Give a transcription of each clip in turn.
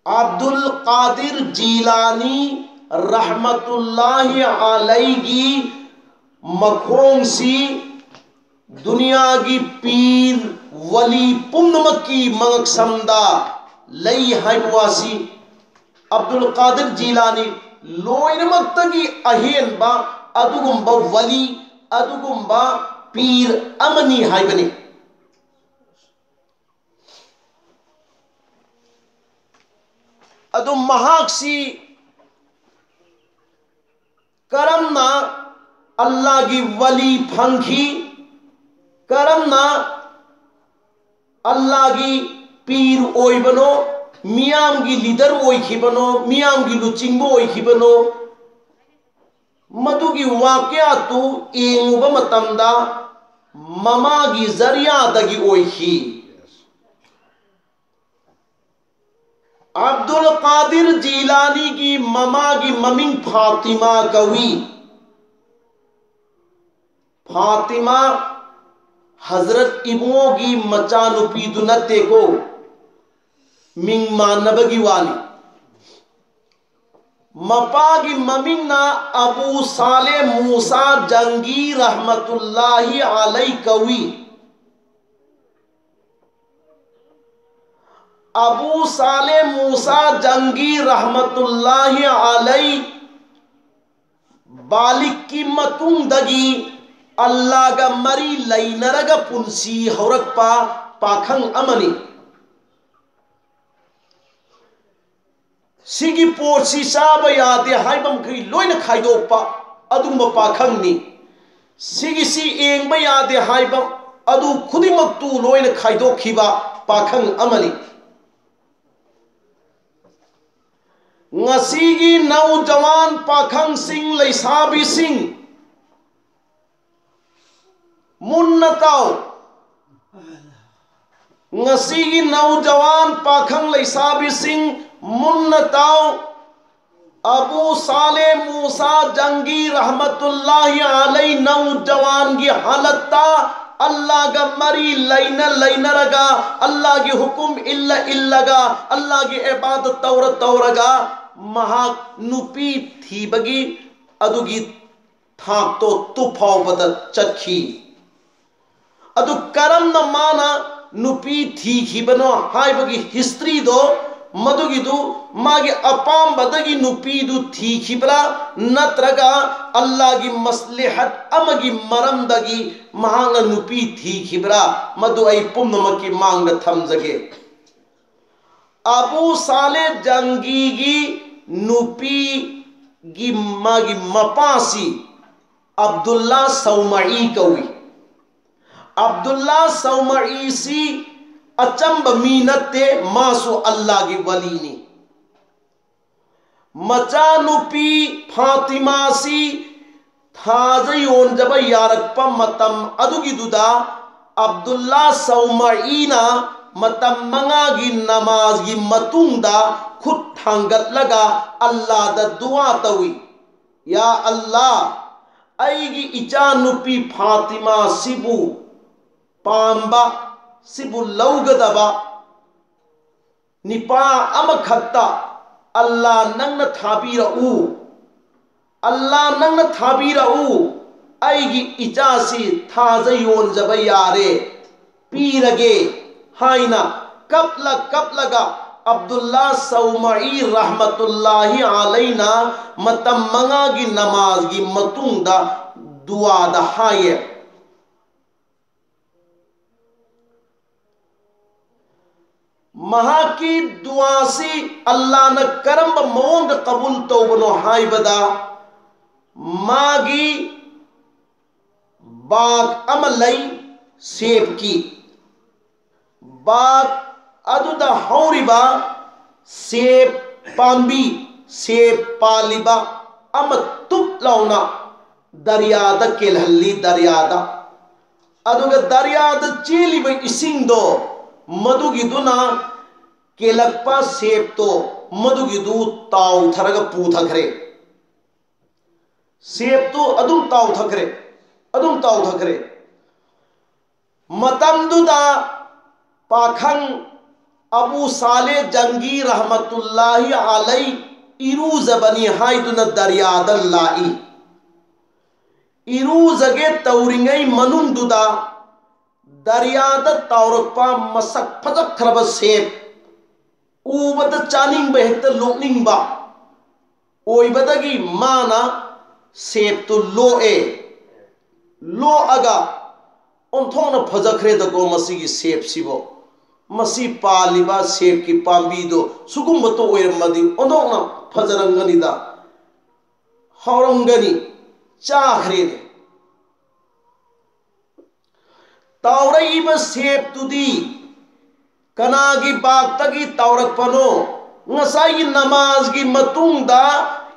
अब्दुल कादिर जीलानी रहमतुल्लाहि अलैहि मखोंसी दुनिया की पीर वली पुनमकी मंगक समदा लई हाइवासी अब्दुल कादिर जीलानी लोइनमक्तगी अहेनबा अदुगुंबा वली अदुगुंबा पीर अमनी हाइबनी अदु महाक्सी करमना अल्लाह की वली फंखी करमना अल्लाह की पीर ओइबनो मियाम की लीडर ओइखिबनो मियाम की लुचिंगबो ओइखिबनो मदुगी वाक्या तु एंगुबा मतमदा ममा की जरिया दगी ओइखी अब्दुल कादिर जीलानी की ममा की ममिंग फातिमा कवी फातिमा हजरत इबो की मचानुपी दुनते को मिंग मानबगी वाली मपा की ममिंगना अबू साले मूसा जंगी रहमतुल्लाहि अलैहि कवी अबू साले मूसा जंगी रहमतुल्लाहि अलैहि बालिक की मतुंग दगी अल्लाह का मरी लैनरग पुंसी हौरकपा पाखंग अमनी सिगी पोर्सी साब यादे हाइबम खई लोइन खाइदोपा अदुम पाखंगनी सिगी सी एंगब यादे हाइबम अदु खुदिमक्तु लोइन खाइदोखिबा पाखंग अमनी ngasiगी नौजवान पाखंग सिंह लैसाबी सिंह मुन्नताओ ngasiगी नौजवान पाखंग लैसाबी सिंह मुन्नताओ अबू साले मूसा जंगी रहमतुल्लाहि अलैहि नौजवान की हालत अल्लाह का मरी लैनरगा अल्लाह की हुकुम इल्लगा अल्लाह की इबादत तौरगा महा नुपी थी बगी अदुगी थाक तो तुफाव बदल चखी अदु करम न माना नुपी थी खिबनो हाय बगी हिस्ट्री दो मदुगिदु मागे अपाम बदगी नुपीदु थी खिबरा नत्रगा अल्लाह की मसलिहत अमगी मरमदगी महांग नुपी थी खिबरा मदु आई पुनमकी मांग थमजगे अबू साले जंगी की नुपी की मागी मपासी अब्दुल्ला सौमई कवी अब्दुल्ला सौमई सी अचंब मीनते मासु अल्लाह की वलीनी मचानुपी फातिमा सी थाजयोन जब यारकपा मतम अदुगिदुदा अब्दुल्ला सौमईना मतम मंगा की नमाज की मतुंगदा खुद थांगतलगा अल्लाह दा दुआ तवी या अल्लाह ऐगी इचानुपी फातिमा सिबु पांबा सिबु लौगदबा निपा अमखत्ता अल्लाह नंगन थाबीरऊ अल्लाह नंगन थाबीरऊ ऐगी इचासी थाजयोन जब यारे पीरगे हाइना कपलगा अब्दुल्ला सौमई रहमतुल्लाहि अलैना मतम मंगा की नमाज की मतुंगदा दुआ दा हाये महा की दुआ से अल्लाह न करम मोंग कबूल तो बनो हाय बदा मागी बाग अमलई सेब की बाग अदुदा हौरिबा सेब पांबी सेब पालिबा अम तुप लौना दरियादा केलहल्ली दरियादा अदुगा दरियादा चीलिब इसिंगदो मदुगिदुना केलक्पा सेब तो मदुगिदु ताव थरग पूथखरे सेब तो अदुम ताव थखरे मतमदुदा पाखंग अबू साले जंगी रहमतुल्लाहि अलैहि इरूजबनी हाइदुना दरियादा लाई इरूजगे तौरिंगै मनुंगदुदा दरियादा तौरक्पा मसक फजखरब सेब उबद चानिंग हेक्ता लोकनिंगबा ओइबदगी माना सेब तो लोए लो अगा ओंथोंना फजखरेदको मसिगी सेब सिबो मसी पालिबा सेब की पांबी दो सुगुम तो ओइरमदि ओंथोंना फजरंगनिदा हौरंगनी चाखरे तौरईब सेब तुदी कनागी बागतगी तौरकपनो ngसाई नमाज की मतुंगदा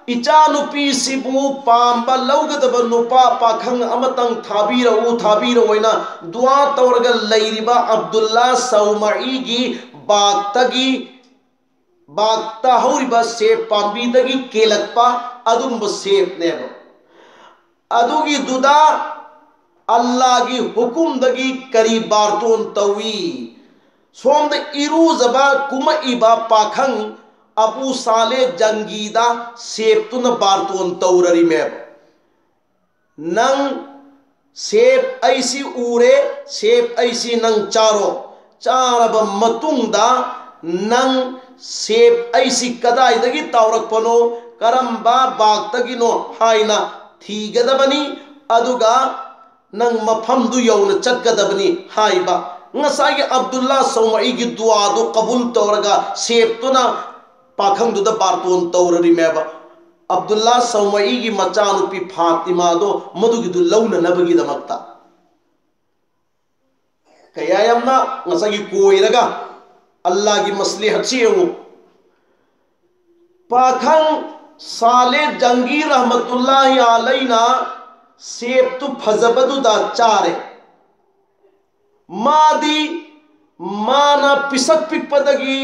इचानुपी सिबु पांबा लौगदब नुपा पाखंग अमतंग थाबीरओइना दुआ तौरगा लैरिबा अब्दुल्ला सौमई की बागतगी बागता हौरिबा सेब पांबीदगी केलक्पा अदुंब सेब नेब अदुगी दुदा अल्लाह की हुकुम दगी करी बारतोन तवी सोम इरूजबा कुमईबा पाखंग अबू साले जंगीदा सेब तुन बारतोन तौररी मेब नंग सेब ऐसी उरे सेब ऐसी नंग चारो चारब मतुंगदा नंग सेब ऐसी कदाइदगी तौरकपनो करंबा बागतगिनो हाइना थीगदबनी अदुगा नंग मफमदु यौन चटकदबनी हाइबा ngसाई अब्दुल्ला सौमई की दुआ दो कबूल तौरगा सेब तुना पाखंगदुदा बारतोन तौररी मेब अब्दुल्ला सौमई की मचानुपी फातिमा दो मदुगिदु लौननबगी दमक्ता कयायमना ngसाई कोइरगा अल्लाह की मसलिहत सियु पाखंग साले जंगी रहमतुल्लाहि अलैना सेब तु फजबदुदा चारे मादी माना पिसक पिकपदगी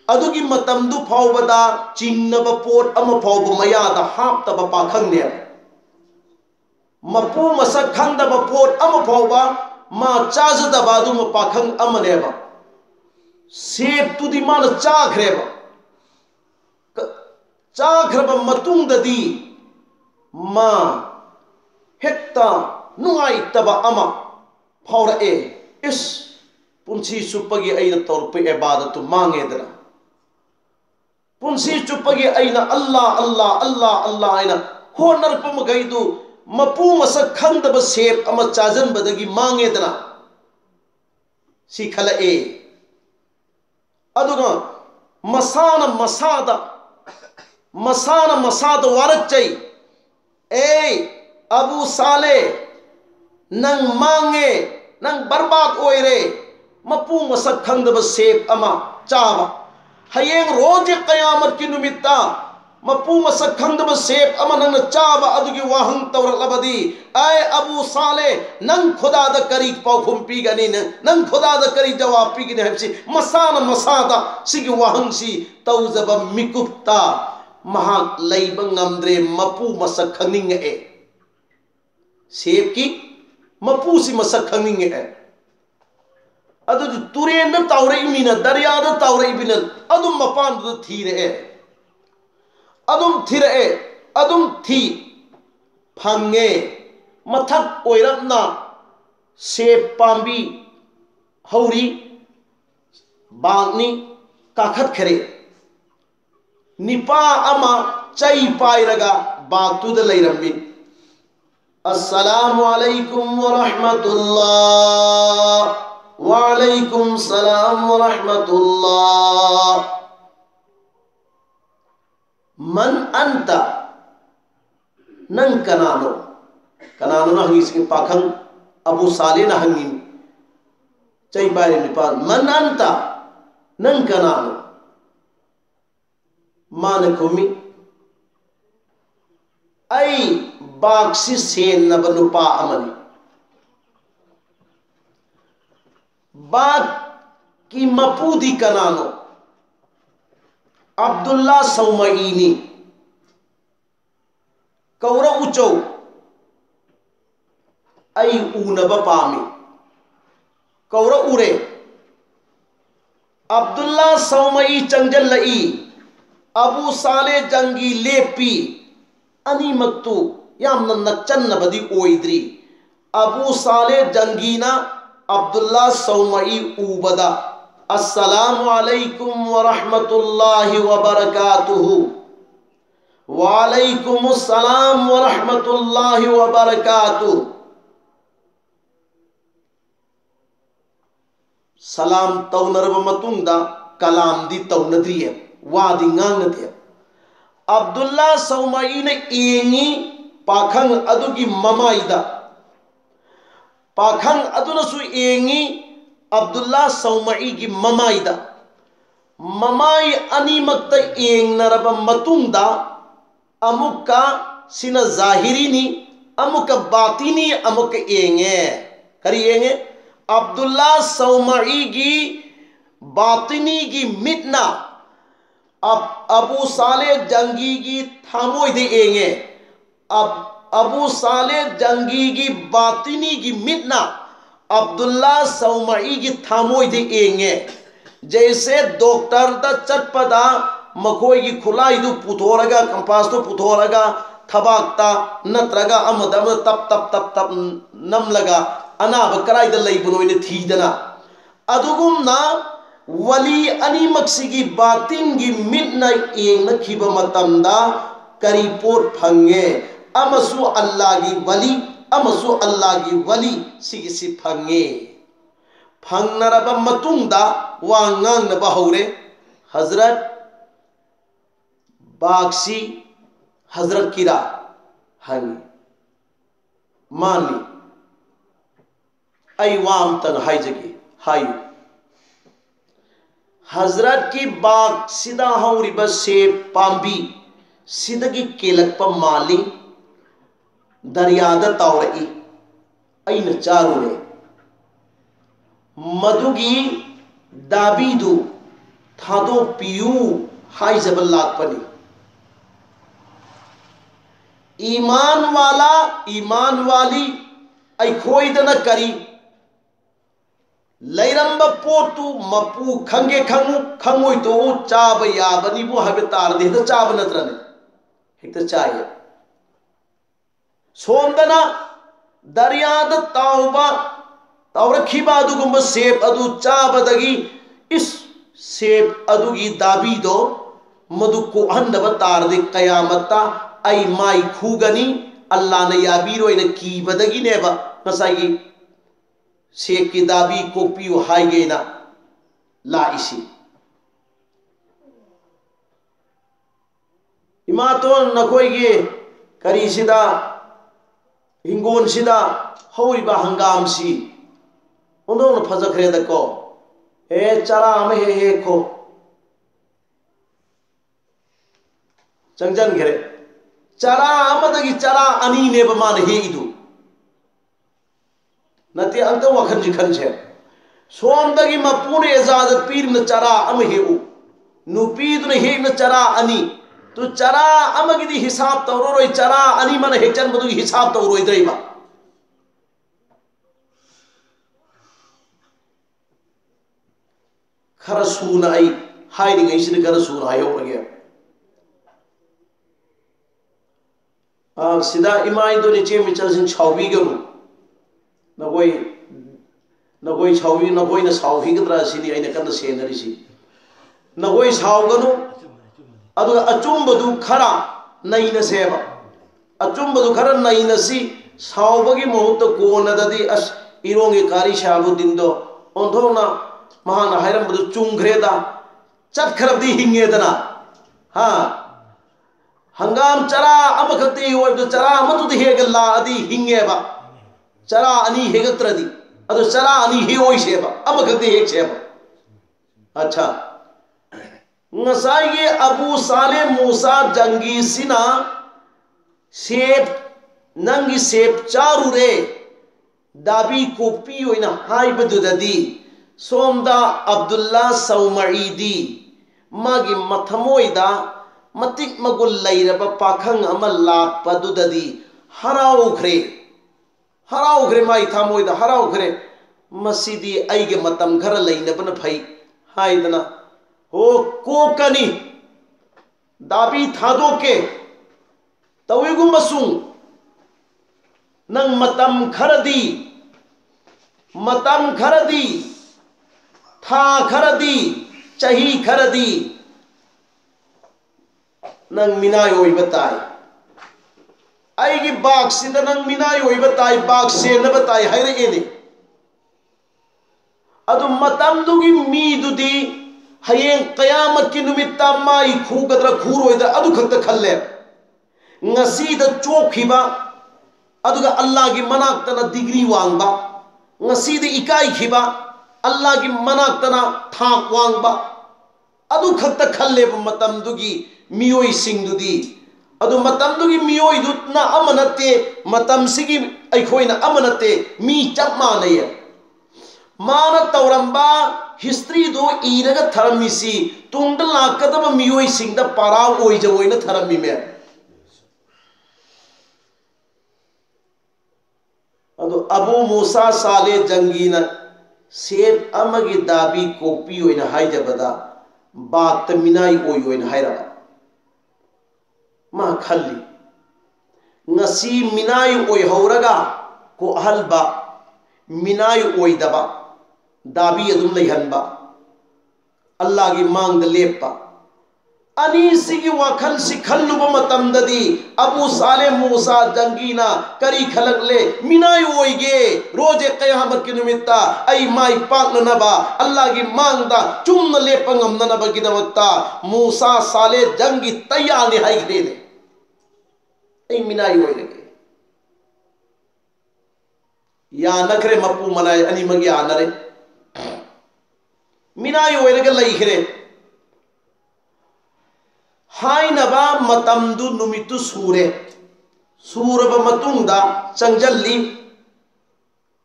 अदुगी मतमदु फावबदा चिंगनब पोट अम फावब मयादा हापतब पाखंगने मपू मसक खंगदब पोट अम फावबा मा चाजदबा दुम पाखंग अमनेबा सेब तुदी मान चाखरेबा चाखरब मतुंगददी मा हेक्ता नुंगाइतबा अमा फावरए इस पुंसी चुप्पगी अइना तौरप इबादत मांगेदना पुंसी चुप्पगी अइना अल्लाह अल्लाह अल्लाह अल्लाह अइना होनरप मगैदु मपू मसक खंगदब सेब अमा चाजनबदगी मांगेदना सिखलए अदुगा मसाना मसादा वारकचै ए अबू साले नंग मांगे नंग बर्बाद ओइरे मपू मसक खंगदब सेब अमा चाबा हयेंग रोज कयामत की नुमित्ता मपू मसक खंगदब सेब अमा नंग चाबा अदुगी वाहंग तौरलबदी ऐ अबू साले नंग खुदा द करी पाखुम पीगनी नंग खुदा द करी जवाब पीगनी हबसी मसादा सिगी वाहंग सी तौजब मिकुप्ता महा लैबंगमद्रे मपू मसक खंगिंगे सेब की मपू सी मसक खंगिंगे अदु तुरेन तौरई मीना दरिया तौरई बिन अदुम मपान थीरे अदुम थिरे अदुम थी फंगे मथक ओइरपना सेब पांबी हौरी बांगनी काखत खरे निपा अमा चई पाइरगा बागतुद लैरम्बी अस्सलामु अलैकुम व रहमतुल्लाह व अलैकुम सलाम व रहमतुल्लाह मन अंता नंग कनानो ना हंगी सिंह पाखंग अबू साले ना हंगी चई पाइर निपा मन अंता नंग कनानो मान खुमी आई बाक्सी सेन नब नुपा अमनी बाग की मपूदी कनानो अब्दुल्ला सौमईनी कौर उचौ आई ऊनब पामी कौर उरे अब्दुल्ला सौमई चंजल्लई अबू साले जंगी लेपी अनीमक्तु यामना नक्चन्नबदी ओइद्री अबू साले जंगीना अब्दुल्ला सौमई उबदा अस्सलामु अलैकुम व रहमतुल्लाहि व बरकातुहु वालेकुमुस्सलाम व रहमतुल्लाहि व बरकातुहु सलाम तौनरब मतुंगदा कलाम दी तौनद्रिये वादी ngangnade अब्दुल्ला सौमई ने एंगी पाखंग अदुगी ममाइदा पाखंग अदुनसु एंगी अब्दुल्ला सौमई की ममाइदा ममाई अनीमक्ता एंगनरब मतुंगदा अमुक्का सिना जाहिरीनी अमुक्का बातिनी अमुक्का एंगे करी एंगे अब्दुल्ला सौमई की बातिनी की मिटना अब अबू साले जंगी की थामोई दे एंगे अब अबू साले जंगी की बातिनी की मिटना अब्दुल्ला सौमई की थामोई दे एंगे जैसे डॉक्टर दा चटपदा मखोई की खुलाई दु पुथोरगा कंपास तो पुथोरगा थबाकता नत्रगा अमदम तप तप तप तप नम लगा अनाब कराइदा लैबनोइने थीदना अदुगुमना वली अनीमक्सिगी बातिनगी मिटना एंगनखिबा मतमदा करी पोट फंगे अमसु अल्लाहगी वली अमसु अल्लाहगी वली सिगिसि फंगे फंगनरबा मतुंगदा वा ngangnaba हौरे हजरत बाक्सी हजरत किरा हंगी मानी आई वाम तन हाइजगी हायु हजरत की बाग सिदा हौरिबा से पांबी सिदगी केलकपा माली दरियादा तावरई अइन चारुरे मधुगी दाबीदु थादो पियू हाइजबल लापनी ईमान वाला ईमान वाली अखोइदना करी लैरंबा पोतु मपू खंगे खंगु खंगोई तो चाब याबनीबु हबे तारदे त चाब नत्रने हेक्ता चाय सोमदना दरियाद ताउबा तावरखिबा अदुगुंबा सेब अदु चाबदगी इस सेब अदुगी दाबीदो मधु को हंदबा तारदे कयामत्ता आई माई खुगनी अल्लाह ने याबीरोइने कीबदगी नेबा नसाई सेब की दाबी कोपियो हाइगेना लाइसी इमातो नखोइगे करीसिदा हिंगोनसिदा हौरिबा हंगामसी ओंदोन फजखरेदको ए चरा अमे हे खो चंगजन घरे चरा अमदगी चरा अनी नेबा मान हे इदु नते अंत वखन जिखन छे सोमदगी मपूने इजाजत पीर न चरा अम हेउ नुपीद न हे न चरा अनी तो चरा अमगिदी हिसाब तौरोय चरा अनी मन हेचन बदु हिसाब तौरोय दैबा खरसून आई हाइरिंग ऐसिन खरसून हायो लगे सिदा इमाई दो निचे मिचल सिन छावबी गनु नगोई नगोई छावी नगोई न सावही गद्रा सिनी आइना कन सेनरिसी नगोई सावगनु अदु अचुंबदु खरा नैन सेबा अचुंबदु खरा नैनसी सावबगी महूत कोनददी अस इरोंगे कारी शाबुद्दीन दो ओंधोना महाना हायरंबदु चुंग्रेदा चटखरबदी हिंगेदना हा हंगाम चरा अमखती होय चरा अमतुदि हेगल्ला अदी हिंगेबा चरा अनी हेगत्रदी अदु चरा अनी हे ओइसेबा अमखती हेक सेबा अच्छा ngसाई अबू साले मूसा जंगी सिना सेब नंगी सेब चारू रे दाबी कोपी ओइना हाइबदुददी सोमदा अब्दुल्ला सौमईदी मागी मथमोइदा मतिक मगुल लैरबा पाखंग अमा लापदुददी हराउखरे हराउखरे माई थामोइदा हराउखरे मसीदी आइगे मतम घर लैनबन फै हाइदना हो कोकनी दाबी थादोके तवीगुमसुं नंग मतम खरदी था खरदी चही खरदी नंग मिनाय ओइ बताई आइगी बाग सिदा नंग मिनाय ओइ बताई बाग से न बताई हायरे एने अदु मतम दुगी मी दुदी हयें कयामत की नुमित्ता माई खूगद्रा खूरोइद्रा अदु खक्ता खल्ले ngasiदा चोखिबा अदुगा अल्लाह की मनाक्तना डिग्री वांगबा ngasiदा इकाई खिबा अल्लाह की मनाक्तना थाक वांगबा अदु खक्ता खल्ले मतम दुगी मियोई सिंगदुदी अदु मतम दुगी मियोई दुतना अमनते मतम सिगी अखोइना अमनते मी चप मानय माना तौरंबा हिस्ट्री दो इरगा थरमिसी तुंग लाकदब मियोई सिंगदा पाराव ओइजवोइना थरमि मे अदु अबू मूसा साले जंगीना सेब अमगी दाबी कोपी ओइना हाइजबदा बात मिनाई ओइना हाइरबा मा खल्ली ngasi मिनाई ओइ हौरगा को अहलबा मिनाई ओइदबा दाबी अदुम लैहनबा अल्लाह की मांग लेपा अनीसिगी वखल सि खल्लुबा मतमददी अबू साले मूसा जंगीना करी खलकले मिनाई ओइगे रोजे कयामत की निमित्ता आई माई पाकनबा अल्लाह की मांगदा चुम्न लेपंगम ननबा की दमत्ता मूसा साले जंगी तैयार ने हाई खेले आई मिनाई ओइगे या नखरे मप्पू मनाय अनि मंगी आनरे मिनाई ओइगे लैखरे हाइनबा मतमदु नुमितु सूरे सूरब मतुंगदा चंगजल्ली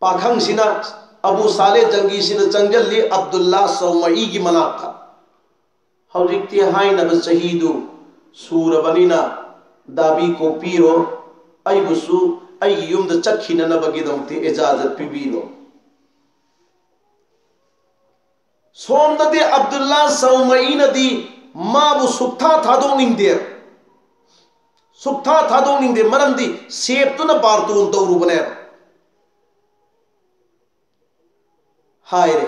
पाखंगसिना अबू साले जंगीसिना चंगजल्ली अब्दुल्ला सौमई की मनाक्का हौजिक्ति हाइनब चहीदु सूरबनिना दाबी को पीरो अइबुसु अइ युमद चखिननबगिदमते इजाजत पिबीलो सोमददे अब्दुल्ला सौमई नदी माबु सुक्था थादोंनिंगदे मरमदी सेबतुना बारतोन तौरुबने हाय रे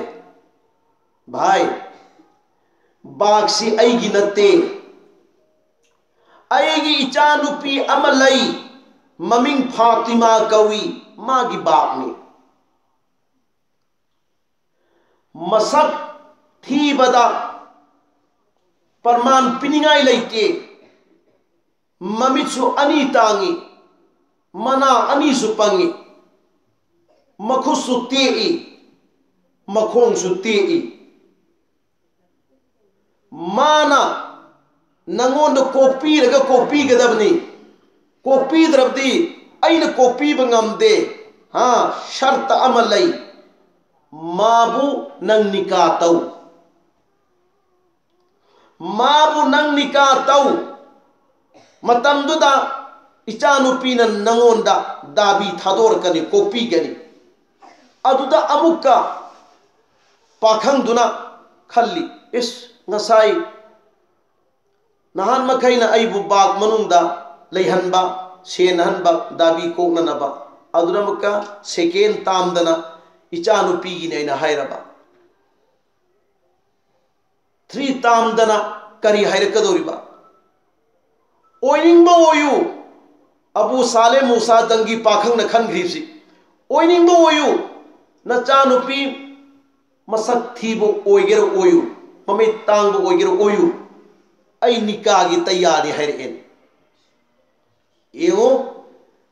भाई बागसी अइगी नत्ते अइगी इचानुपी अमा लई ममिंग फातिमा कवी मागी बागनी मसक थी बदा परमान पिनिंगाई लेते ममिचु अनि तांगी मना अनि सुपंगी मखुसु तेई मखोंसु तेई माना नंगोंद कोपी रगा कोपी गदबनी कोपी द्रबदी अइन कोपी बंगमदे हाँ शर्त अमलई माबू नंग निकातौ माबू नंग निकातौ मतमदुदा इचानुपीना नंगोंदा दाबी थादोरकनी कोपी गनी अदुदा अमुक्का पाखंगदुना खल्ली इस ngасai nahan makhaina aibu bag manungda leihanba senhanba dabi koknanaba aduna mukka second tamdana ichanu pigi naina hairaba 3 tamdana kari hairakadoriba oiningba oyu abu sale musa dangi pakhang na khan gripsi oiningba oyu nachanu pi masak thibo oigero oyu ममे तांग ओइगेरो ओयु आई निकागी तैयारी हैरेन एओ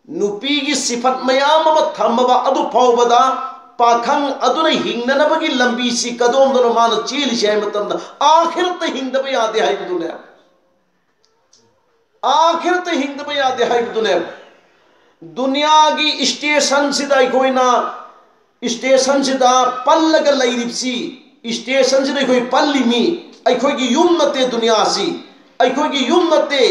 नुपीगी सिफत मयाम म थम्बा अदु फावबदा पाखंग अदुना हिंगनबगी लंबी सी कदोम दनो मान चील छै मतम आखिरत हिंगदब यादे है दुने आखिरत हिंगदब यादे है दुने दुनिया की स्टेशन सिदा कोइना स्टेशन सिदा पल्लग लैरिपसी स्टेशन से कोई पल्लीमी अखोगी युम नते दुनिया सी अखोगी युम नते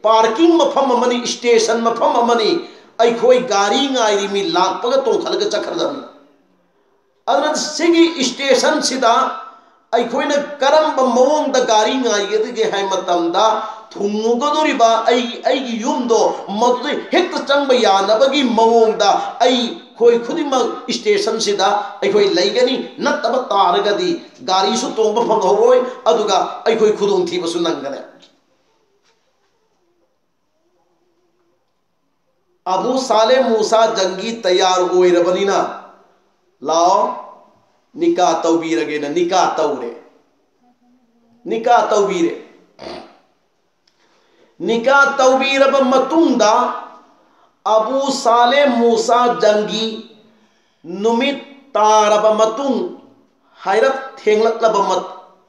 पार्किंग मफम मनी स्टेशन मफम मनी अखोई गाड़ी गायरी मी लापग तो खलग चखरदम अदर सिगी स्टेशन सिदा अखोइना करम मवोंग द गाड़ी ngaige hai matamda thungugodoriba ai yumdo madu hekta changba yanabagi mawongda ai khoi khudima station sida ai khoi laigani nataba taragadi gari su tongba phanghoy aduga ai khoi khudong thiba su nangane Abu Saleh Musa Jangi tayar oirabanina lao nikah tawbirage na nikah tawre nikah tawbire nikah tawbiraba matungda Abu Saleh Musa Jangi numit taraba matung hairat thenglak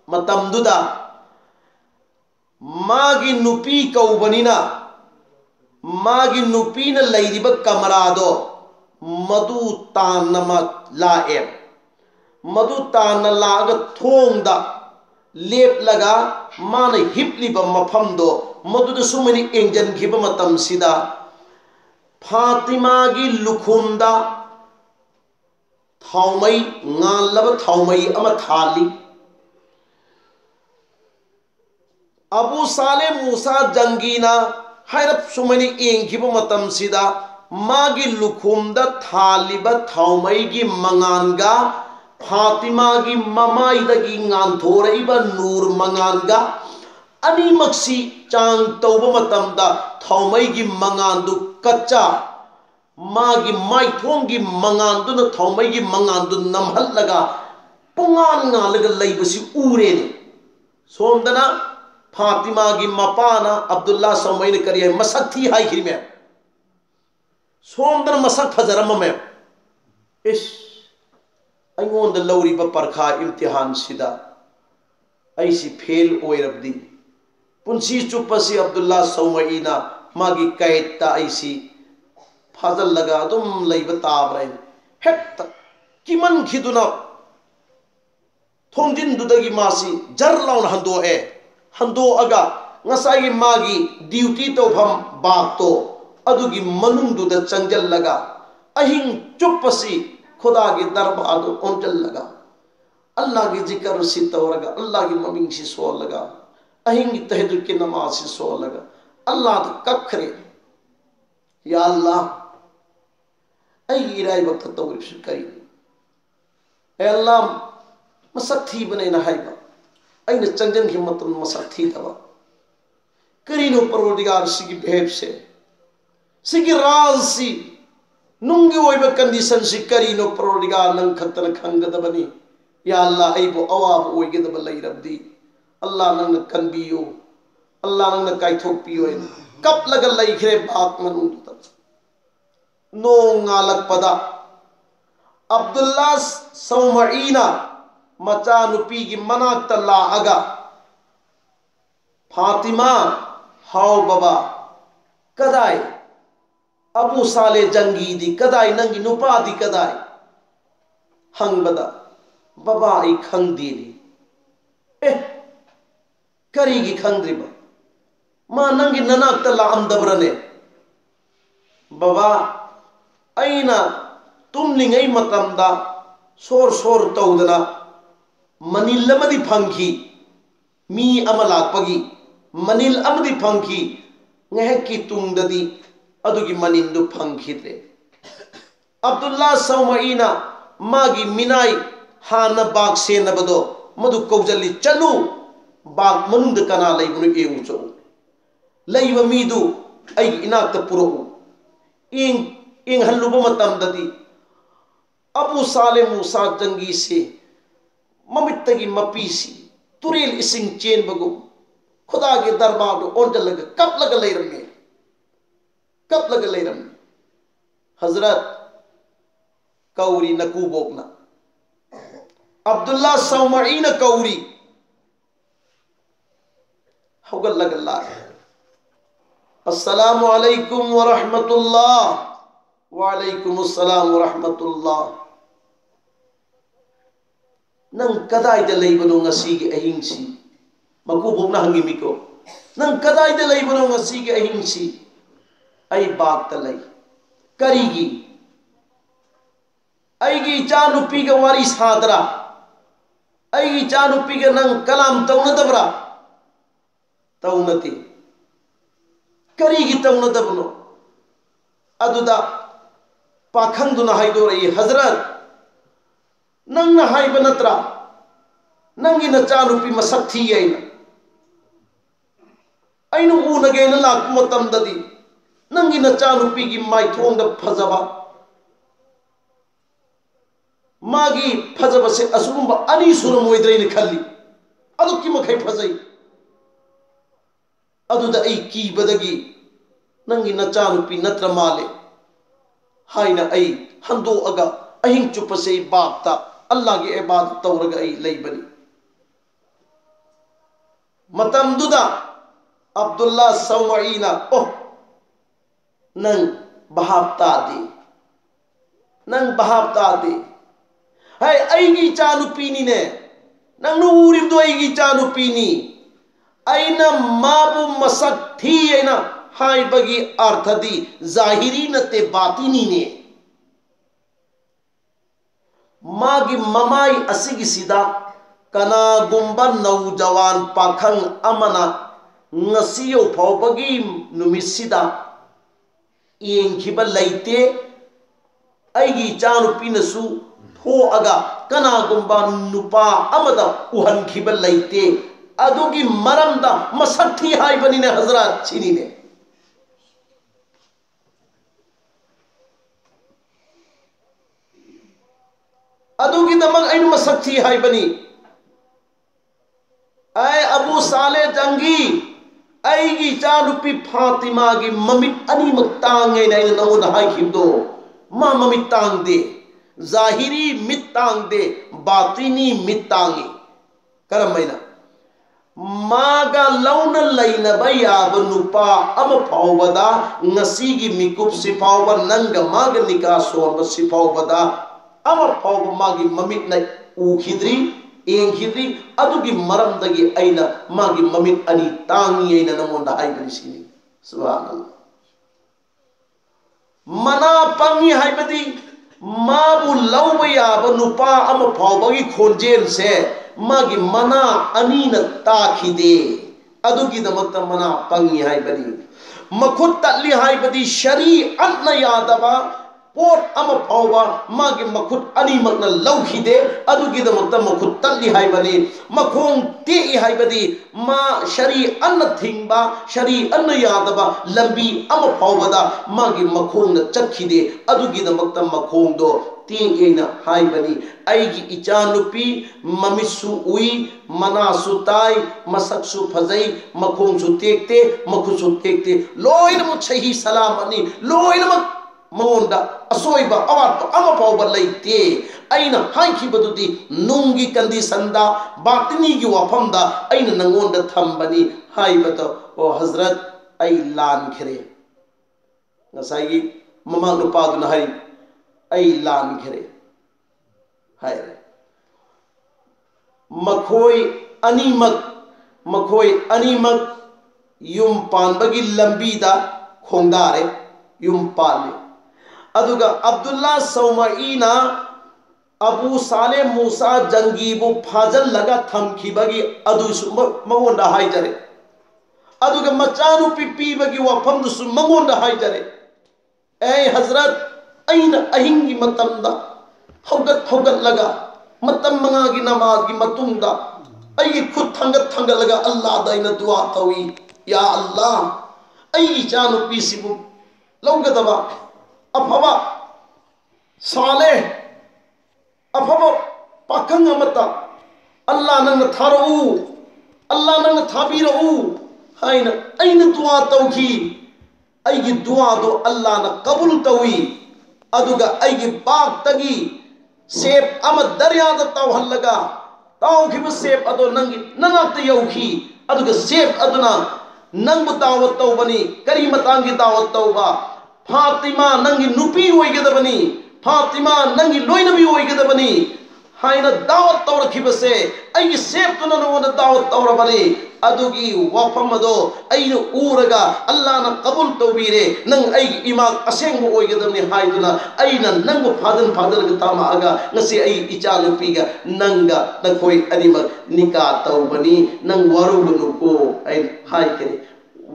matamduda magi nupi kaubanina magi nupi na lairiba kamarado madu tanama lae madu tanna laga thongda lep laga mana hipliba mafamdo madu da sumani engjan khiba matam sida Fatima gi lukhunda thaumai ngalaba thaumai ama thali Abu Saleh Musa Jangina hairap sumani engkhiba matam sida magi lukhumda thaliba thaumai gi manganga Fatima gi mamai dagi nganthoraiba nur manganga ani maksi chang tauba matamda thaumai gi mangandu kacha magi mai thong gi mangandu na thaumai gi mangandu namhallaga pungan ngalaga laibasi ureni somdana Fatima gi mapana Abdullah Samaina kariya masak thi hai khirme somdana masak fajarama me is aingon da lauri ba parkha imtihan sida aisi fail oirabdi punsi chupasi Abdullah Samaina magi kaita aisi fazal laga dum leiba tabre hekta kiman khiduna thongjin dudagi masi jar laun hando aga ngasai magi duty to pham bakto adugi manung duda changjal laga ahing chupasi khuda gi darbar do onjal laga Allah gi zikr si tawraga Allah gi maming si so laga ahing tahajjud ki namaz si so laga Allah ta kakhre ya Allah ay irai waqt tawrib shukari ay Allah masak thi bane na haiba aina changjang ki matam masak thi daba karino parodigar sigi behave se sigi raz si nungi oiba condition si karino parodigar nang khatana khangadabani ya Allah aibo awab oigedaba lairabdi Allah nang kanbiyo Allah nang kaithokpiyo kap laga laikhre bak manung ta no ngalak pada Abdullah Samaina macha nupi gi manakta la aga Fatima how baba kadai Abu Saleh Jangi di kadai nangi nupa di kadai hangbada baba ai khangdi ni kari gi khangdriba ma nangi nanakta la amdabrane baba aina tumningai matamda sor tawdana manil amadi phangki mi amalakpagi manil amadi phangki ngehki tungdadi adugi manindu phangkhidre Abdullah Samaina magi minai hana bag senabado madu kawjali chalu bag manunda kana laibunu eu cho laiba midu ai inakta puro ing halluba matamdadi Abu Saleh Musa Jangi se mamittagi mapisi turil ising chen bagu khuda ge darbar do onjalaga kap laga leiramme Hazrat kauri naku bokna Abdullah Samaina kauri hogal laga Assalamu alaikum wa rahmatullah wa alaikum assalam wa rahmatullah nang kadai da leibano ngasi gi ahingsi makubok na hangimiko nang kadai da leibano ngasi gi ahingsi ai bak talai karigi ai gi cha nupi ga wari sadra आई चानुपी के नंग कलाम तौनदबरा तौनती करीगी तौनदबनो अदुदा पाखंदुना हाइदोरई हजरत नंगना HYBE नत्रा नंगी नचानुपी मसक थी अइनु उनगेना लाक मतमददी नंगी नचानुपी की माइथोंग the फजबा मागी फजब से असुगुंबा अनी सुरमोइद्रैनि खल्ली अदुक्की मखै फजै अदुदा ऐ कीबदगी नंगी नचानुपी नत्र माले हाइना ऐ हंदोअगा अहिंग चुपसे बागता अल्लाह की इबादत तौरगा ऐ लैबनी मतमदुदा अब्दुल्ला सौमईना ओह नंग बहाबता दे नंग बहाबता दे है ऐगी चानुपीनी ने नंग नूरिबदो ऐगी चानुपीनी ऐना माबु मसक थी ऐना हाई बगी अर्थदी जाहिरी नते बातिनी ने मागी ममाई असिगी सिदा कनागुंबा नौजवान पाखंग अमना ngasiyo फाउबगी नुमिसिदा येंखिबा लैते ऐगी चानुपीनसु थोअगा कनागुंबा नुपा अमदा उहनखिबा लैते अदुगी मरमदा मसक थी हाइबनिने हजरत छिनिने अदुगी दमग ऐन मसक थी हाइबनी ऐ अबू साले जंगी ऐगी चानुपी फातिमा की ममित अनिमक तांगे नै नमोन हाइखिबदो मा ममित तांग दे जाहिरी मित तांग दे बातिनी मित तांगी करमैना मागा लौन लैनबा याब नुपा अम फाउबदा ngasiगी मिकुप सिफाउबा नंग माग निका सोनबा सिफाउबदा अम फाउबा मागी ममित नै उखिद्री एंखिद्री अदुगी मरमदगी ऐना मागी ममित अनि तांगी ऐना नमोंदा हाइबनि सिनी सुभानअल्लाह मना पंगी हाइबदी माबु लौबा याब नुपा अम फाउबगी खोंजेल से मागी मना अनि न ताखिदे अदुगी दमक्ता मना पंगी हाइबदी मखुत तल्ली हाइबदी शरीअत न यादबा पोट अम फाउबा मागी मखुत अनि मकना लौखिदे अदुगी दमक्ता मखुत तल्ली हाइबनी मखोंग तेई हाइबदी मा शरीअत न थिंगबा शरीअत न यादबा लंबी अम फाउबदा मागी मखोंग न चखिदे अदुगी दमक्ता मखोंग दो तेना हाइबनी ऐगी इचानुपी ममिसु उई मनासु ताई मसकसु फजई मखोंगसु तेकते मखुसु तेकते लोइनमु सही सलामनी लोइनमु मौंदा असोइबा अवात अम फाउबा लैते ऐना हाइखिबदुदी नुंगी कंडीशनदा बातिनी की वफमदा ऐना नंगोंदा थंबनी हाइबतो ओ हजरत ऐ लानखरे ngसाई ममा नुपादुना हाइ ऐ लानखरे हाय मखोई अनीमक युम पानबगी लंबीदा खोंदारे युम पाले अदुगा अब्दुल्ला सौमईना अबू साले मूसा जंगीबु फाजल लगा थमखिबगी अदुसु मंगोंदा हाइजरे अदुगा मचानु पिपीबगी वफमदुसु मंगोंदा हाइजरे ऐ हजरत ऐना अहिंगी मतमदा हौगत लगा मतम मंगागी नमाज की मतुंगदा ऐ खुद थंगत लगा अल्लाह दाइना दुआ तवी या अल्लाह ऐ चानु पीसिबु लौगदबा अफवा साले अफवा पाखंग अमता अल्लाह नंग थारऊ अल्लाह नंग थाबीरऊ हाइना ऐन दुआ तौखी ऐगी दुआ दो अल्लाह न कबूल तवी अदुगा ऐगी बाग तगी सेब अम दरिया द तौहल्लगा तौखिब सेब अदो नंगी ननात यौखी अदुगा सेब अदुना नंग दावत तौबनी करी मतांगी दावत तौबा फातिमा नंगी नुपी होइगदबनी फातिमा नंगी लोइनबी होइगदबनी हाइना दावत तौरखिबसे ऐगी सेब तुना नोन दावत तौरबनी अदुगी वफम अदो अइनो उरगा अल्लाह ना कबूल तौबीरे नंग आई इमा असेंग ओइगदमने हाइदुना अइना नंग फादन फादर ग तामागा ngasi ai icha nupiga nanga nakoi animal nika taubani nang warugunu ko ai hai kare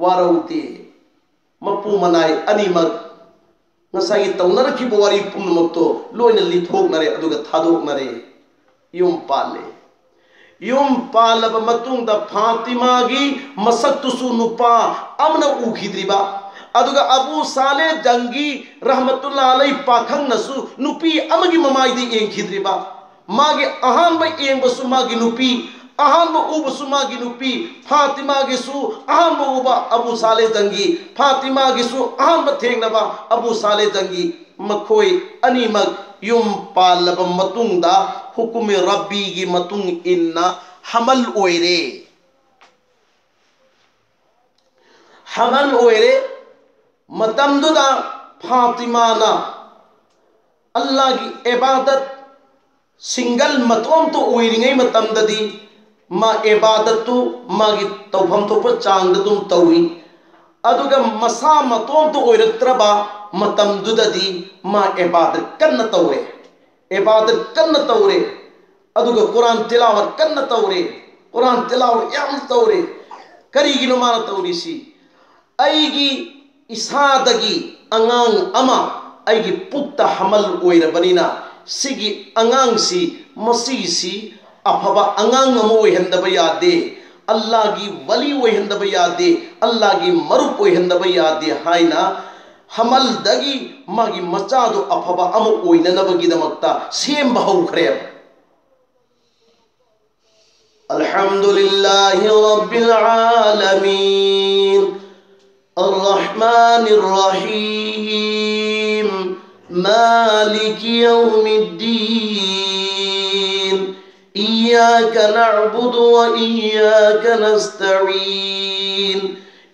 warauti mapu manai animal ngasai taunar ki bawari pumnamto loina lithok nare aduga thadok nare yum palaba matungda Fatima gi masaktusu nupa amna ukhidriba aduga Abu Saleh Jangi rahmatullah alai pakhang nasu nupi amagi mamai di eng khidriba magi ahan ba eng basu magi nupi ahan ba u basu magi nupi Fatima gi su ahan ba uba Abu Saleh Jangi Fatima gi su ahan ba thengna ba Abu Saleh Jangi makhoi animak yum palaba matungda hukumi rabbi gi matung inna hamal oire matamduda Fatima na Allah gi ibadat single matom to oiringai matamdadi ma ibadatu magi tawfam thopa changda dum tawi aduga masa matom to oiratraba matamdudadi ma ibadat kanna tawre aduga Quran tilawat kanna tawre Quran tilawat yam tawre karigino mana tawrisi aigi isadagi angang ama aigi putta hamal oirabanina sigi angang si masisi afaba angang amo oihandaba yade Allah gi wali oihandaba yade Allah gi marup oihandaba yade haina hamal dagi magi machado afaba amo oinanabagi damakta semba haukhre alhamdulillahi rabbil alamin arrahmanir rahim maliki yawmiddin iyyaka na'budu wa iyyaka nasta'in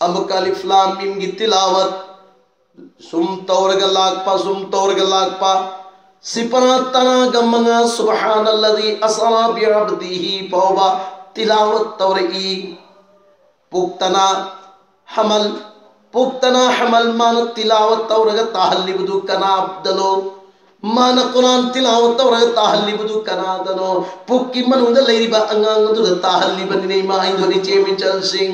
अब अलिफ लाम meme की तिलावत सुम तौरग लागपा सिपना तना गमंगा सुब्हानल्लज़ी असरा बिअब्दिही पौबा तिलावत तौरई पुक्तना हमल मान तिलावत तौरग ताहल्लिबदु कनाबदनो मान कुरान तिलावत तौरग ताहल्लिबदु कनादनो पुक्की मनुंद लेरिबा अंगांगदु ताहल्लिबनि मा इंदोनि चेमिचल सिंह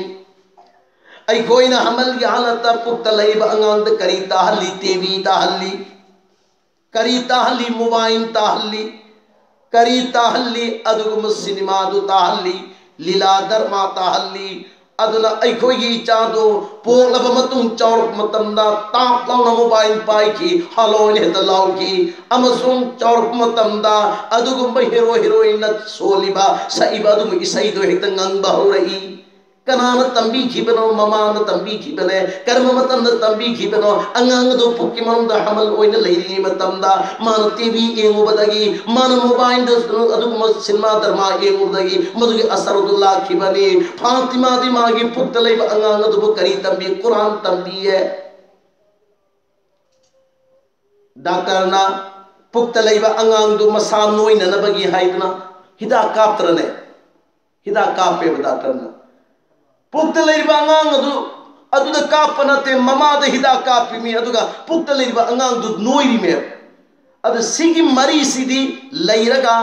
अखोना हमल की हालत पुख्त अंगांग करी ताहली टीवी ताहली करी ताहली मोबाइल ताहली करी ताहली अदुगुम सिनेमा दु ताहली लीला धर्मा ताहली अदुना अखोगी इचादो पोलब मतुंग चौरप मतमदा ताप लाउना मोबाइल पाइकी हलोन हेत लाउकी अमसुंग चौरप मतमदा अदुगुम हीरोइन सोलिबा सईबा दुम इसई दो हेत ngang bahurei कनान तंबी खिबनो ममान तंबी खिबने कर्म मतम तंबी खिबनो अंगांग दो पुक्की मनुंग दा हमल ओइन लेरी मतमदा मान टीवी एंगुबदगी मान मोबाइल दो अदुग सिनेमा धर्मा एंगुबदगी मदुगी असरुल्लाह खिबने फातिमा दी मागी पुक्त लेब अंगांग दो करी तंबी कुरान तंबी है डॉक्टर ना पुक्त लेब अंगांग दो मसा नोइन नबगी हाइदना हिदाक काप्तरने हिदाक कापे डॉक्टरना पुक्त लेरिबा अंगांग अदुदा काप नते ममादा हिदाक कापिमी अदुगा पुक्त लेरिबा अंगांग दु नोइरिमे अदु सिगी मरी सिदी लेरगा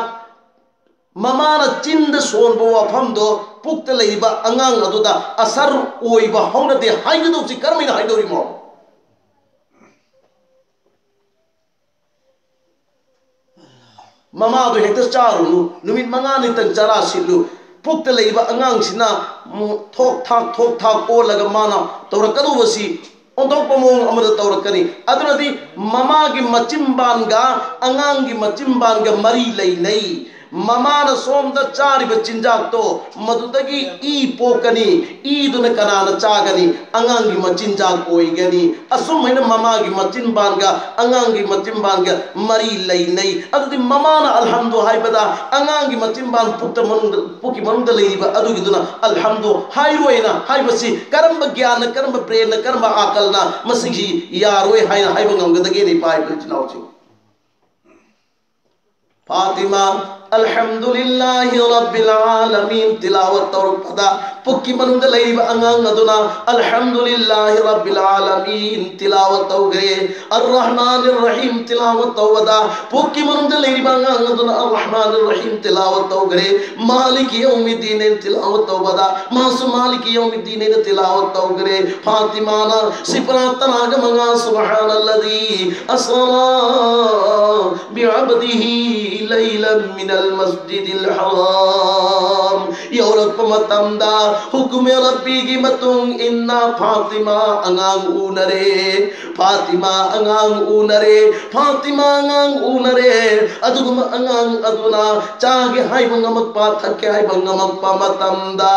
ममाना चिंद सोनबो वफमदो पुक्त लेरिबा अंगांग अदुदा असर ओइबा हौनदे हाइगदोसि करमिना हाइदोरिमो ममादो हेक्टर चारुनु नुमित मंगानि तंग चरा सिलु पुक्त लेरिबा अंगांग सिना थोक थाक ओलगा माना तौरकदुबसी ओंदोकपा मोंग अमद तौरकनी अदुनदि ममागी मचिंबानगा अंगांगी मचिंबानगा मरी लेनै ममाना सोमदा चारिब चिंजाक तो मदुदगी ई पोकनी ई दुन कनाना चागनी अंगांगी मचिंजाक ओइगनी असुमैन ममागी मचिंबानगा अंगांगी मचिंबानगा मरी लेनै अदुदि ममाना अल्हम्दु हाइबदा अंगांगी मचिंबान पुकी मनुंद लेरिबा अदुगी दुना अल्हम्दु हाइरोइना हाइबसी करम ज्ञान करम प्रेम करम आकलना मसिगी यारोय हाइना हाइब ngамगदगे नि पाइ बिचनाउची फातिमा अल्हम्दुलिल्लाहि रब्बिल आलमीन तिलावत तौरपदा पुक्की मनुंद लेरिबा अंगांग अदुना अल्हम्दुलिल्लाहि रब्बिल आलमीन तिलावत तौगरे अर्रहमानिर रहीम तिलावत तौवदा पुक्की मनुंद लेरिबा अंगांग अदुना अर्रहमानिर रहीम तिलावत तौगरे मालिक यौमिद्दीन तिलावत तौवदा मासु मालिक यौमिद्दीन तिलावत तौगरे फातिमाना सिफरा तनाग मंगा सुब्हानल्लज़ी असरा बिअब्दिही लैलन मिनल मस्जिदिल हराम यौरप मतमदा हुक्म रब्बी की मतुंग इन्ना फातिमा अंगांग उनरे फातिमा अंगांग उनरे फातिमा अंगांग उनरे अदुगम अंगांग अदुना चागे हाय बंगमक पा थके हाय बंगमक पा मतमदा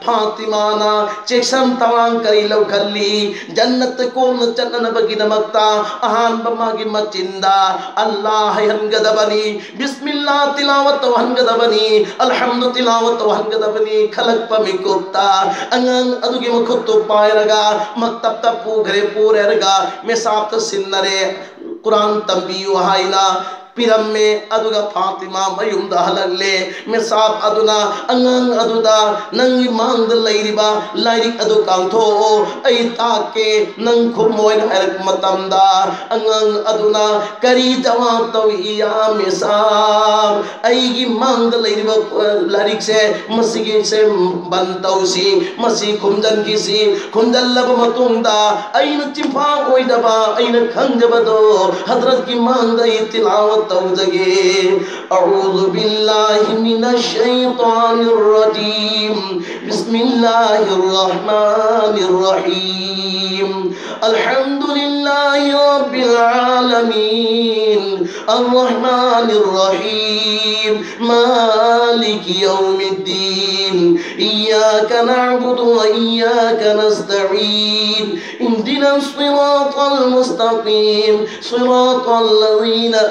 फातिमा ना चेक्सन तवांग करी लव खल्ली जन्नत कोन चन्नन बगी नमकता अहान बमागी मचिंदा अल्लाह हनगदबनी बिस्मिल्लाह तिलावत हनगदबनी अल्हम्दु तिलावत हनगदबनी खलक पमिकुत्ता अंगंग अदुगी मखुत्तु पायरगा मक्तब तपू घरे पूरेरगा में साफ्त सिन्नरे कुरान तंबियु हाइना पिरम में अदुगा फातिमा मयुम दहलले में साफ अदुना अंगंग अदुदा नंगी मांग लेरिबा लाइरिक अदु कांथो आई ताके नंग खुमोइन हरक मतमदा अंगंग अदुना करी जवाब तविया में साफ आईगी मांग लेरिबा लाइरिक से मसीगी से बंतौसी मसी खुमजन किसी खुंजल लब मतुंदा आइन चिंफा ओइदबा आइन खंजबदो हजरत की मांग दई तिलावत तौजगे अऊज़ु बिल्लाहि मिनश शैतानिर रजीम बिस्मिल्लाहिर रहमानिर रहीम अल्हम्दुलिल्लाहि रब्बिल आलमीन अर्रहमानिर रहीम मालिकि यौमिद्दीन इय्याका नअबुदु व इय्याका नस्तईन इहदिनस सिरातल मुस्तकीम सिरातल लज़ीना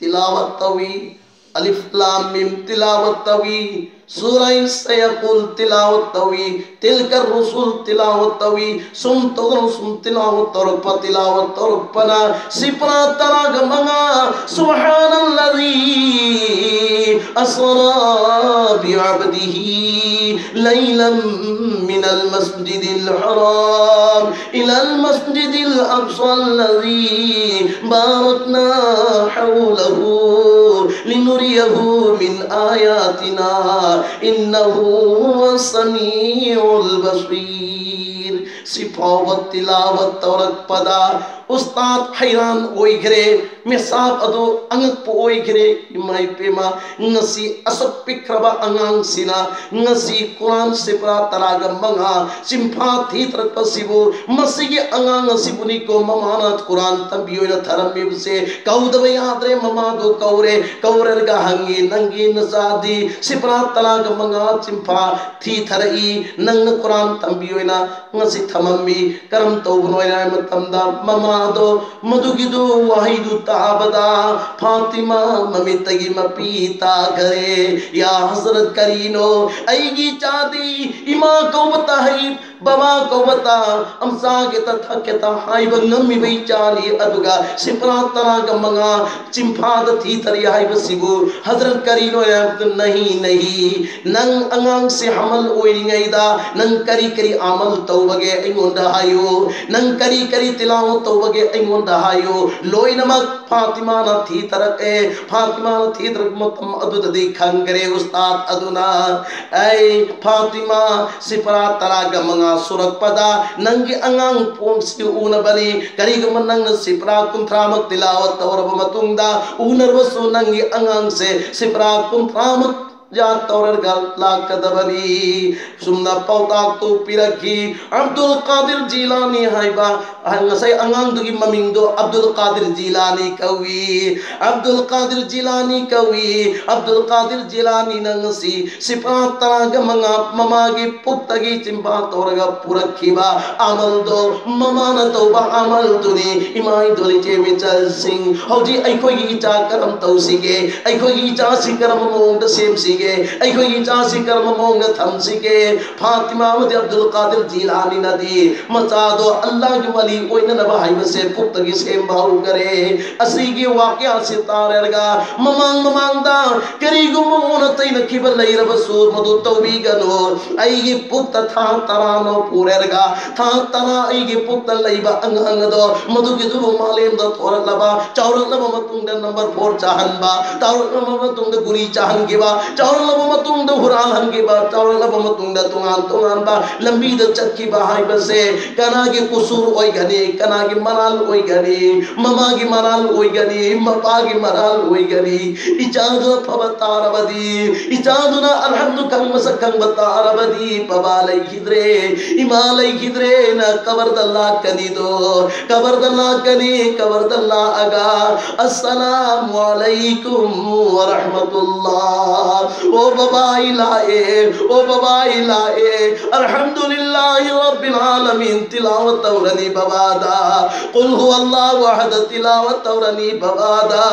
तिलावत तवी अलिफ लाम मीम तिलावत तवी सूरह सयकुल तिलावत तवी तिलकर रुसुल तिलावत तवी सुम तिलावत तरफ तिलावत तरफना सिपरा तराग मंगा सुब्हानल्लज़ी असरा बिअब्दिही लैलन मिनल मस्जिदिल हराम इलल मस्जिदिल अक़सा अल्लज़ी बारकना हौलहू लिनुरियहू मिन आयातिना इन्नहु हुवस्समीउल बसीर सिफावत तिलावत तौरक पदा उस्ताद हैरान ओइग्रे में साफ अदो अंगक पो ओइग्रे इमाई Pema ngasi asok pikraba angang sina ngasi Quran sipra taraga manga simpa thitrak pasibu masigi angang sibuni ko mamana Quran tambiyoina tharamib se kaudaba yadre mama do kaurer ga hangi nangi nasadi sipra taraga manga simpa thitharai nang Quran tambiyoina ngasi thamammi karam tawnoina matamda mama ममादो मधुगिदो वाहिदु ताबदा Fatima ममितगी मपीता करे या हजरत करीनो ऐगी चादी इमा कौबता है बाबा कौबता अमसा के तथा के ताहाई बंगमी बई चाली अदुगा सिपरा तना गमंगा चिंफाद थी तरी हाई बसिबु हजरत करीनो नहीं नहीं नंग अंगांग से हमल ओइरिंगैदा नंग करी करी अमल तौबगे ऐंगोंदा हायो नंग करी करी तिलाव तौबगे ऐंगोंदा हायो लोइनमक फातिमा न थी तरक ए फातिमा न थी तरक मतम अदुददी खंगरे उस्ताद अदुना ऐ फातिमा सिपरा तरा गमंगा सुरक पदा नंगी अंगांग पोंग सी उनबनी करीगम नंग सिपरा कुंथ्रामक तिलावत तौरब मतुंगदा उनरवसु नंगी अंगांग से सिपरा कुंथ्रामक जा तौरर गला कदबनी सुमना पौता तो पिरकी अब्दुल कादिर जिलानी हाइबा हंगसै अंगांग दुगी ममिंग दो अब्दुल कादिर जिलानी कवी अब्दुल कादिर जिलानी कवी अब्दुल कादिर जिलानी नंगसी सिपा तराग मंगा ममागी पुक्तगी चिंपा तौरगा पुरखीबा अमल दो ममान तौबा अमल दुनी इमाई दोली चे विचल सिंह हौजी ऐखोगी इचा करम तौसिगे ऐखोगी इचा सिकरम मोंग सेम ऐखोगी चासी कर्म मोंग थमसिगे फातिमा मद अब्दुल कादिर जिलानी नदी मचादो अल्लाह की वली ओइन न भाई से पुक्तगी सेम भाउ करे असीगी वाकया से तारगा ममांग ममांगदा करीगु मोन तैन खिबल लैरब सूर मदु तौबी गनो ऐगी पुक्त था तरानो पुरगा था तरा ऐगी पुक्त लैबा अंगंग दो मदु की दुबु मालेम द थोर लबा चौर लब मतुंग नंबर 4 चाहनबा तौर लब मतुंग गुरी चाहन गेबा चौर लब मतुंग हुरान हंगेबा चौर लब मतुंग तुंगान तुंगान बा लंबी द चक्की बाहाई बसे कना के कुसूर ओई गनी कना के मनाल ओई गनी ममा की मनाल ओई गनी मपा की मनाल ओई गनी इजादु फबतारबदी इजादुना अल्हम्दु कम सकम बतारबदी पबालै हिद्रे हिमालय हिद्रे न कबर दल्ला कनी दो कबर दल्ला अगा अस्सलामु अलैकुम व रहमतुल्लाह ओ बाबा इलाए अल्हम्दुलिल्लाहि रब्बिल आलमीन तिलावत तौरनी बवादा कुल हुवल्लाहु अहद तिलावत तौरनी बवादा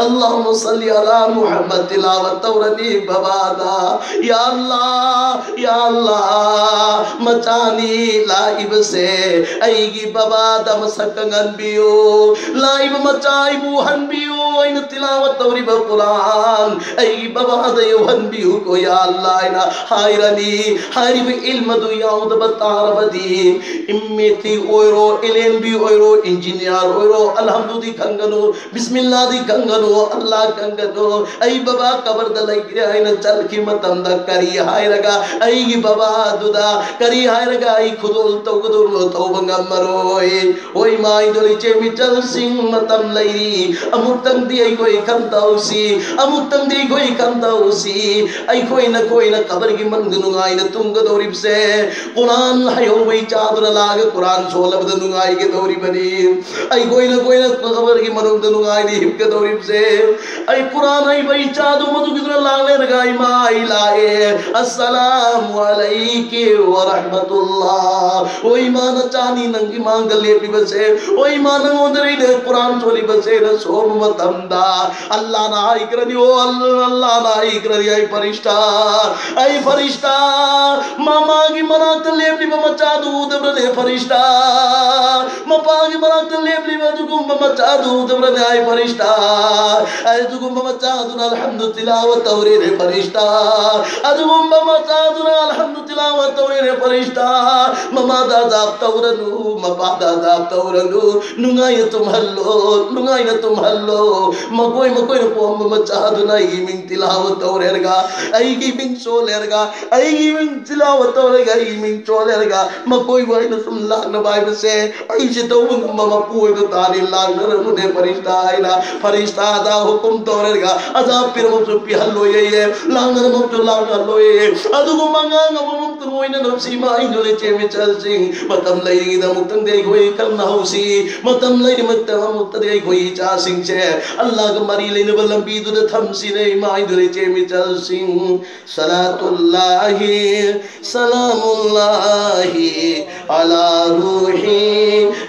अल्लाहुम्मा सल्ली अला मुहम्मद तिलावत तौरनी बवादा या अल्लाह मचानी लाइब से ऐगी बवादा मसकंगन बियो लाइब मचाई बुहन बियो इन तिलावत तौरी कुरान ऐगी बवादा युहन बियो को या अल्लाह इना हायरनी हारिब इल्म दु याउद बतारबदी इम्मेती ओयरो एलेन बी ओयरो इंजीनियर ओयरो अल्हम्दु दी खंगनो बिस्मिल्लाह दी खंगनो अल्लाह खंगनो ऐ बाबा कबर दलाई गिरे इन चल की मतम द करी हायरगा ऐगी बाबा दुदा करी हायरगा ऐ खुदुल तौगदुल तौबंगम मरोय ओय माई दोली चे मिचल सिंह मतम लैरी अमुतम दी ऐ कोई खंतौसी अमुतम दी कोई खंतौसी ऐ कोई न कबर की मन नुंगाई न तुंग दौरिब से कुरान हयो वही चादर लाग कुरान सोलब द नुंगाई के दौरी बनी ऐ कोई न कबर की मन नुंगाई दी हिप के दौरिब से ऐ कुरान ऐ वही चादर मधु की तरह लाने लगाई माई लाए अस्सलामु अलैकि व रहमतुल्लाह ओ ईमान चानी नंगी मांग लेपी बसे ओ ईमान ओदरे दे कुरान सोली बसे न सोम मतंदा अल्लाह ना इकरनी ओ अल्लाह ना इकरनी ऐ फरिश्ता मामा की मनात लेपली मचा दूध ब्रने फरिश्ता मपा की मनात लेपली दुगुम मचा दूध ब्रने ऐ फरिश्ता ऐ दुगुम मचा दून अल्हम्दु तिलावत तौरे रे फरिश्ता अदुगुम मचा दून अल्हम्दु तिलावत तौरे रे फरिश्ता ममा दादा तौरनु मपा दादा तौरनु नुंगाय तुम हल्लो मकोय न पोम मचा दून ऐ मिंग तिलावत तौरे गा ऐ की मिंग सोलेरगा ऐ की मिंग तिलावत तौरेगा ऐ मिंग चोलेरगा मकोय वाई न सुम लाग न बाय बसे ऐ से तो ममा पुए तो तानी लाग न रमुने फरिश्ता आइना फरिश्ता दा हुकुम तौरेगा अजाब पिर मुझ पि हल्लो ये लाग न मुझ लाग हल्लो ये अदुगु मंगा ngam tu moy na nop si mai dole che mi chal sing matam lai da muktam de goi kal na hosi matam lai matam mukta de goi cha sing che Allah ga mari le ne balam bi du tham si nei mai dole che mi chal sing salatullahi salamullah सलामुल्लाहि अला रूही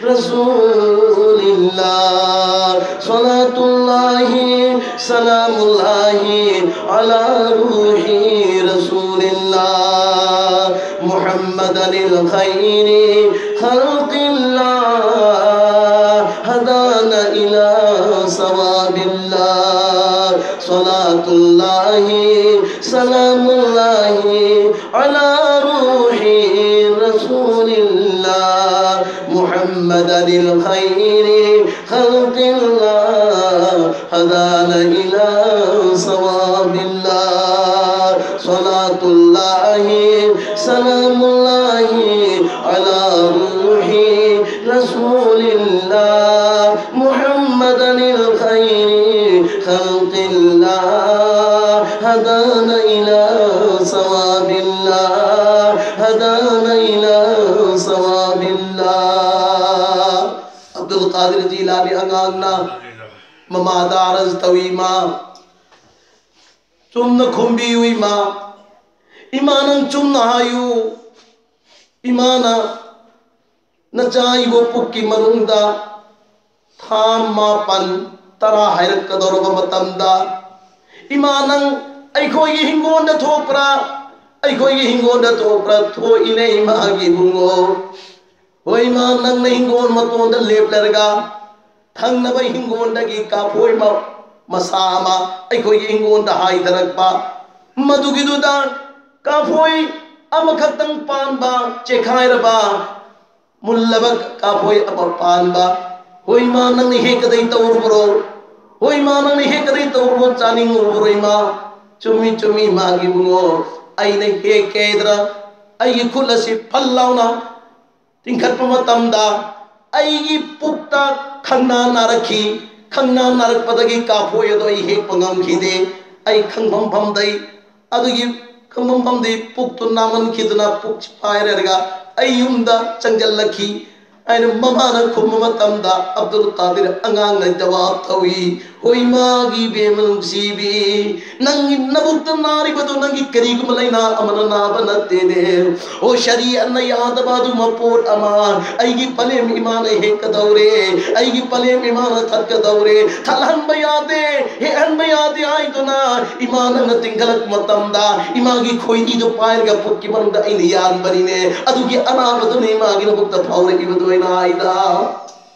रसूलिल्लाह सलातुल्लाहि सलामुल्लाहि अला रूही रसूलिल्लाह मुहम्मदनिल खैरि खल्क़िल्लाह हदाना इला सवाबिल्लाह सलातुल्लाहि सलामुल्लाहि अला रूही रसूलिल्लाह मुहम्मदनिल खैरि खल्क़िल्लाह हदाना इला सवाबिल्लाह सलातुल्लाहि सलामुल्लाहि अला रूही रसूलिल्लाह मुहम्मदनिल खैरि खल्क़िल्लाह हदाना इला सवाबिल्लाह हदाना इला सवाबिल्लाह अब्दुल कादिर जिलानी अंगांगना ममादारज तवीमा चुम्न खुम्बी हुई माँ इमानंग चुम्न हायु इमाना नचाई वो पुक्की मरुंदा थाम मापन तरा हैरत कदौरब मतमदा इमानंग ऐखोई हिंगोंड थोपरा ऐखोई हिंगोंड थोपरा थो इने इमागी बुंगो हो इमानंग ने हिंगोंड मतोंड लेप लरगा थंग नबई हिंगोंड की काफोई मा मसामा ऐखोई हिंगोंड हाई दरकबा मधुगिदुदा काफोई अमखतंग पानबा चेखायरबा मुल्लबक काफोई अब पानबा होई मा नंग हे कदई तौरबरो होई मा नंग हे कदई तौरबो चानिंग उरबरो मा चुमी चुमी मागी बुंगो आई ने हे केद्रा आई खुलसी फल्लावना तिंखत मतमदा आई पुक्ता खंगना नारखी खंगना नारक पदगी काफोई दो हे पंगम खिदे आई खंगभम भमदई अदुगी खंगभम भमदई पुक्तु नामन खिदना पुक पायरगा आई युमदा चंगल लखी आइन ममाना खुम्मतमदा अब्दुल कादिर अंगांग ने जवाब थवी होई मागी बेमनुसीबी नंगी नबुक्त नारी बदो नंगी करीग मलैना अमन ना बनते दे ओ शरीअत न याद बादु मपोट अमान आईगी पले ईमान हे कदौरे आईगी पले ईमान थत कदौरे थलहन बयादे हे अन बयादे आई तो ना ईमान न तिंगलक मतमदा इमागी खोईदी जो पायर गा पुक्की मनदा इन यान बरीने अदुगी अना बदो ने मागी न बुक्त फावरे की बदो नाइदा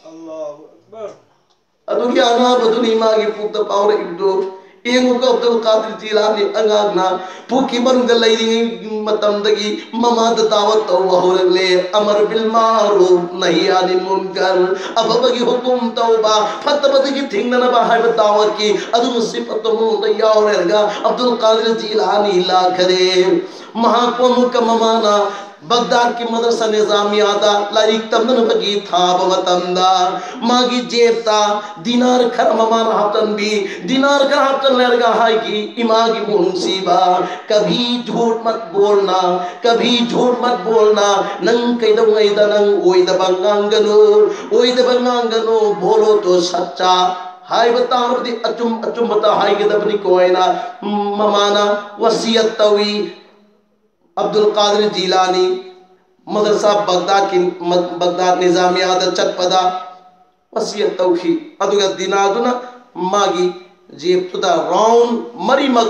अल्लाहु अकबर अदुगी अना बदो ने मागी पुक्त फावरे की बदो एंगु को अब्दुल कादिर जिलानी अंगागना पुकी बनुगा लैरिंग मतमदगी ममाद दावत तौबा होरले अमर बिल मारूफ नही अनिल मुनकर अबबगी हुकुम तौबा फतबदगी थिंगना बाहर दावत की अदु मुसीबत मुंद यावरेगा अब्दुल कादिर जिलानी ला करे महाकोम कममाना बगदाद की मदरसा निजामियादा लारिक तमन बगी था बमतंदा मागी जेबता दिनार खर ममान हातन भी दिनार खर हातन लरगा हाई की इमागी मुंसीबा कभी झूठ मत बोलना कभी झूठ मत बोलना नंग कैदम कैदा नंग ओइद बंगांगनो बोलो तो सच्चा हाय बतावदी अचुम अचुम बता हाय के दबनी कोयना ममाना वसीयत तवी अब्दुल कादिर जिलानी मदरसा बगदाद निजामिया चटपदा वसीयत तौखी अदुगा दिनादुना मागी जेबतुदा राउंड मरीमक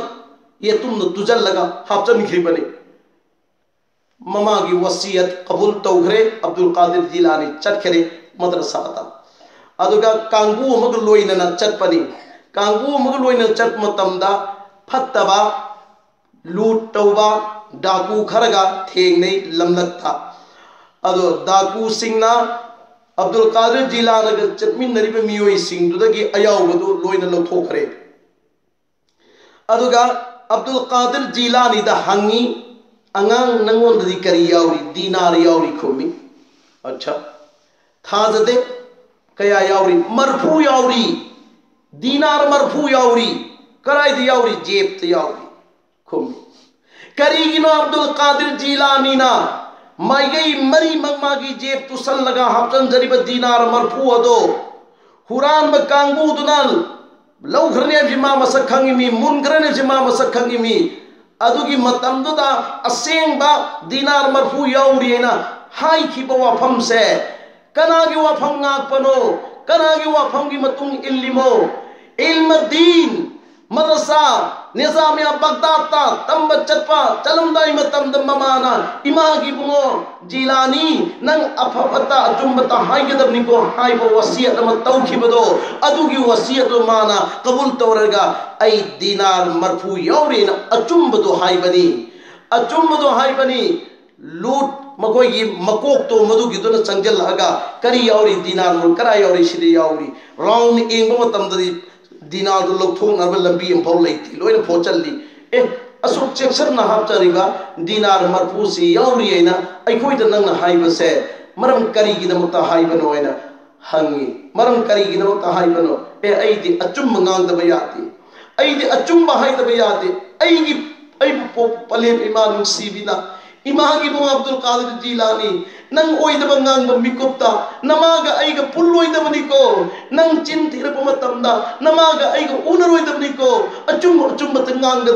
ये तुमने तुजल लगा हाफचन खिबने ममागी वसीयत कबूल तौखरे अब्दुल कादिर जिलानी चटखरे मदरसा ता अदुगा कांगू मग लोइना चटपनी कांगू मग लोइना चट मतमदा फत्तबा लूट तौबा डाकू खरगा थेंगने लमलकता अदो डाकू सिंगना अब्दुल कादिर जिलानग चटमिनरिबे मियोई सिंगदुदगी अयावबदु लोइना लौथोखरे अदुगा अब्दुल कादिर जिलानी दा हंगी अंगांग नंगोंददी करी यावरी दीनार यावरी खोमी अच्छा थाजदे कया यावरी मरफू यावरी दीनार मरफू यावरी कराई दी यावरी जेब यावरी खोमी करीगिनो अब्दुल कादिर जिलानी ना माइगई मरी मगमागी जेब तुसल लगा हफ्तन जरिब दीनार मरफू अदो हुरान में कांगू दुनल लौघरने जिमा मसक खंगी मी मुनगरने जिमा मसक खंगी मी अदुगी मतमदुदा असेंबा दिनार मरफू यौरीना हाइखिबा वाफम से कनागी वाफम नाकपनो कनागी वाफम की मतुंग इल्लिमो इल्म दीन मदरसा निजामिया बगदाद तंब चटपा चलमदाई मतमद ममाना इमागी बुंगो जिलानी नंग अफबता अचुंबता हाइगदबनिको हाइबो वसियत अम तौखिबदो अदुगी वसियत माना कबूल तौरगा आई दिनार मरफू यौरेन अचुंबदो हाइबनी लूट मकोई मकोक तो मधुगी तो चंजल लगा करी यौरी दिनार मुल करा यौरी सिदे यौरी राउंड एंग मतमददी दिनार दो लोग थोंग नरबल लंबी एंफौ लेती लोइन फोचल्ली ए असुक चेक्सन ना हापचरिबा दिनार मरफू सी यौरी एना अखोइद नंगना हाइबसे मरम करी गिदमता हाइबनो एना हंगी मरम करी गिदमता हाइबनो ए अइदि अचुम ngang याति अइदि अचुम हाइदबा याति अइगी अइबु पले इमान सीबिना इमागी बो अब्दुल कादिर जीलानी नंग ओइदबा ngang मिकुप्ता नमागा अइगा पुल्लोइदबनिको नंग चिन थिरप मतमदा नमागा अइगा उनरोइदबनिको अचुम अचुम ngang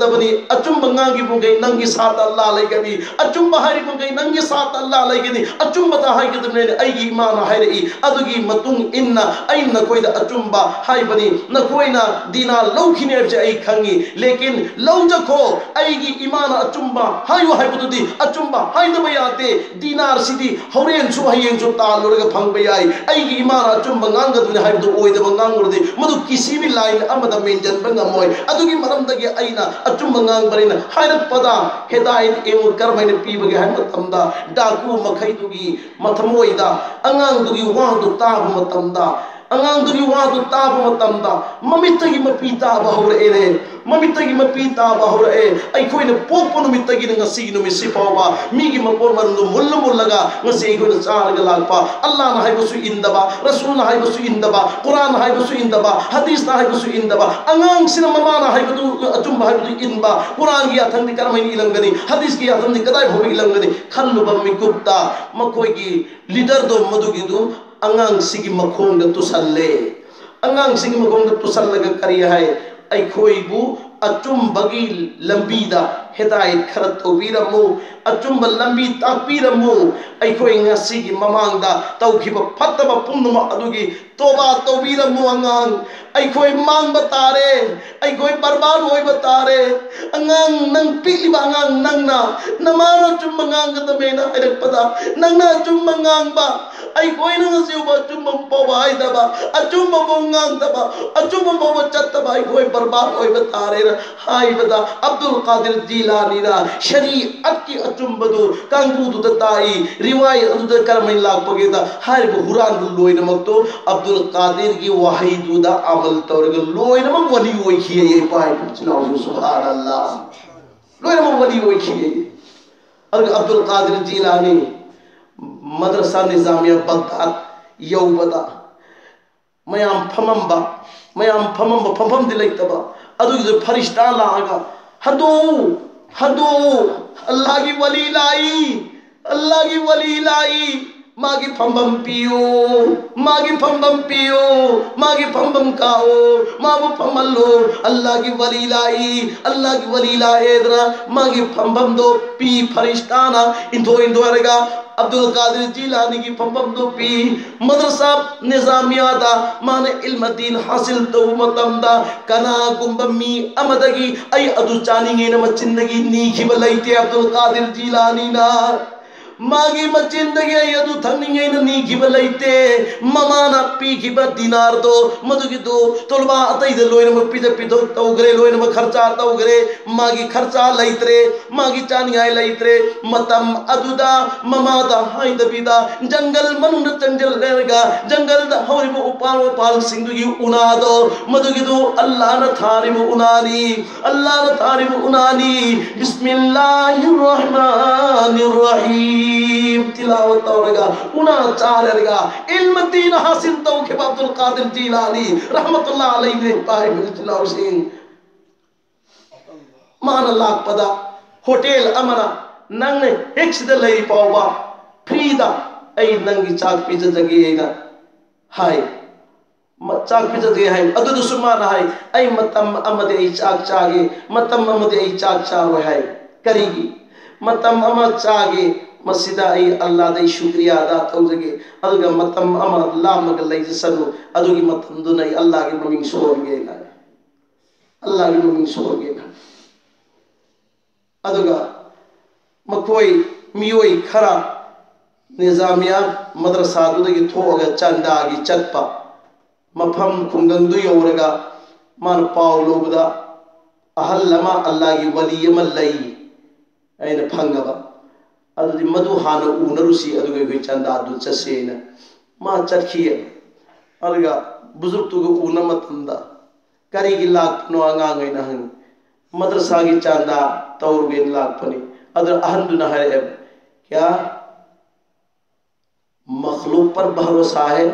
अचुम ngangi बुगै नंगी साथ अल्लाह लेगनी अचुम हारि बुगै नंगी साथ अल्लाह लेगनी अचुम बता हाइगदबने अइगी ईमान हाइरई अदुगी मतुंग इन्ना अइना कोइदा अचुम हाइबनी नकोइना दीना लौखिने अबजे अइ खंगी लेकिन लौजखो अइगी ईमान अचुम हाइयो हाइबदुदी अचुम हाइदबा याते दीनार सिदी हौरेन सु हयें सु तालुरगा फंगबा याई अइगी ईमान अचुम ngangadune हाइबदु ओइदबा nganगुरदि मदु किसी भी लाइन अमदा मेंजन बंगमोय अदुगी मरमदगी अइना अचुम ngangbरिना हाइरपदा हेदायत एमु करमैन पीबगे हाइ मतमदा डाकू मखैदुगी मथमोइदा अंगांगदुगी वादु ताब मतमदा अंगांगदुगी वादु ताब मतमदा ममितगी मपी ताब हौरएरे ममितगी मपी ताब हौरए अइखोइना पोकपो नुमितगी ngasi नुमिसि पावा मीगी मपोर मरुंदु मुल्ल मुल्लगा ngasi अइखोइना चारगा लागपा अल्लाह ना हाइबसु इंदबा रसूल ना हाइबसु इंदबा कुरान ना हाइबसु इंदबा हदीस ना हाइबसु इंदबा अंगांग सिना ममा ना हाइबदु अचुम हाइबदु इंबा कुरान की अथंदि करमैनि इलंगनी हदीस की अथंदि कदाय भोबि इलंगनी खल्लुबा मिकुप्ता मखोइगी लीडर दो मदुगिदु अंगांग सिगी मखोंग तुसल्ले अंगांग सिगी मखोंग तुसल्लगा करी है अइखोइबु अचुंबगी लंबीदा हिदायत खर तौबीरमु अचुंब लंबी ताकबीरमु अइखोइ ngasiगी ममांगदा तौखिबा फत्तबा पुन्नुमा अदुगी तोबा तौबीरमु अंगांग अइखोइ मांगबा तारे अइखोइ बर्बाद होइबा तारे अंगांग नंग पिलिबा अंगांग नंगना नमानो चुंब ngangadमेना अइरपदा नंगना चुंब ngangbा अइखोइ ngasiuba चुंब पोबा आइदबा अचुंब nganगदबा अचुंब पोबा चत्तबा अइखोइ बर्बाद होइबा तारे हाइबदा अब्दुल कादिर जीलानी रा शरीअत की अचुंबदु कांगुदु दताई रिवायत अदुदा करमैन लाकपगेदा हाइबु हुरान लोइनमक्तो अब्दुल कादिर की वाहिदुदा अमल तौरग लोइनमक वली ओइखिए ये पाइ चिनाउ सुभान अल्लाह लोइनमक वली ओइखिए अब्दुल कादिर जीलानी मदरसा निजामिया बगदाद यौबदा मयाम फमंबा फमम दिलैतबा अदुगी फरिश्ता लागा हदो अल्लाह की वली लाई मागी फंबम पियो मागी फंबम काओ माबू फंबल्लो अल्लाह की वली लाई मागी फंबम दो पी फरिश्ताना इंदो अरगा अब्दुल कादिर जीलानी की फंबम दो पी मदरसा निजामिया दा माने इल्म दीन हासिल तो मतमदा कना गुंबमी अमदगी आई अदु चानिंगे न मचिंदगी नी खिबलैते अब्दुल कादिर जीलानी ना मागी मचिंदगी यदु थंगिंगे न नी खिबलैते ममाना पी खिब दिनार दो मदुगी दो तोलबा अतै दे लोइन म पिद पिदो तौगरे लोइन म खर्चा तौगरे मागी खर्चा लैत्रे मागी चानियाय लैत्रे मतम अदुदा ममादा हाइदबिदा जंगल मनुन चंजल लेगा जंगल दा हौरिबो उपाल सिंधुगी उनादो मदुगी दो अल्लाह न थारिबो उनानी बिस्मिल्लाहिर रहमानिर रहीम तिलावत औरगा उना चारगा इल्म दीन हासिल तौके अब्दुल कादिर जीलानी रहमतुल्लाह अलैहि पाए बिलतिलाव सिंह मान लाख पदा होटल अमरा नंगने हिक्स द लई पावा फ्रीदा ऐ नंगी चाक पिज जगेना हाय चाक पिज जगे हाय अदु सुमान हाय ऐ मतम अमदे ऐ चाक चागे मतम अमदे ऐ चाक चारो हाय करीगी मतम अमा चागे मसिदा आई अल्लाह दई शुक्रिया अदा तौजगे अदुगा मतम अमा लामग लैजसनु अदुगी मतम दुनै अल्लाह की ममिंग सोरगे ना अल्लाह की ममिंग सोरगे ना अदुगा मखोई मियोई खरा निजामिया मदरसा दुदगी थोगा चंदागी चटपा मफम खुंगंदु यौरगा मान पाव लोबदा अहल लमा अल्लाह की वली अमा लई ऐन फंगबा अदुदी मधु हाना उनरुसी अदुगे गई चंदा अदु चसेना मा चटखिए अरगा बुजुर्ग तुगु उना मतंदा करी की लाख नो आंगांगै ना हन मदरसा की चंदा तौरगे लाख पनी अदर अहंदु ना है क्या मखलूक पर भरोसा है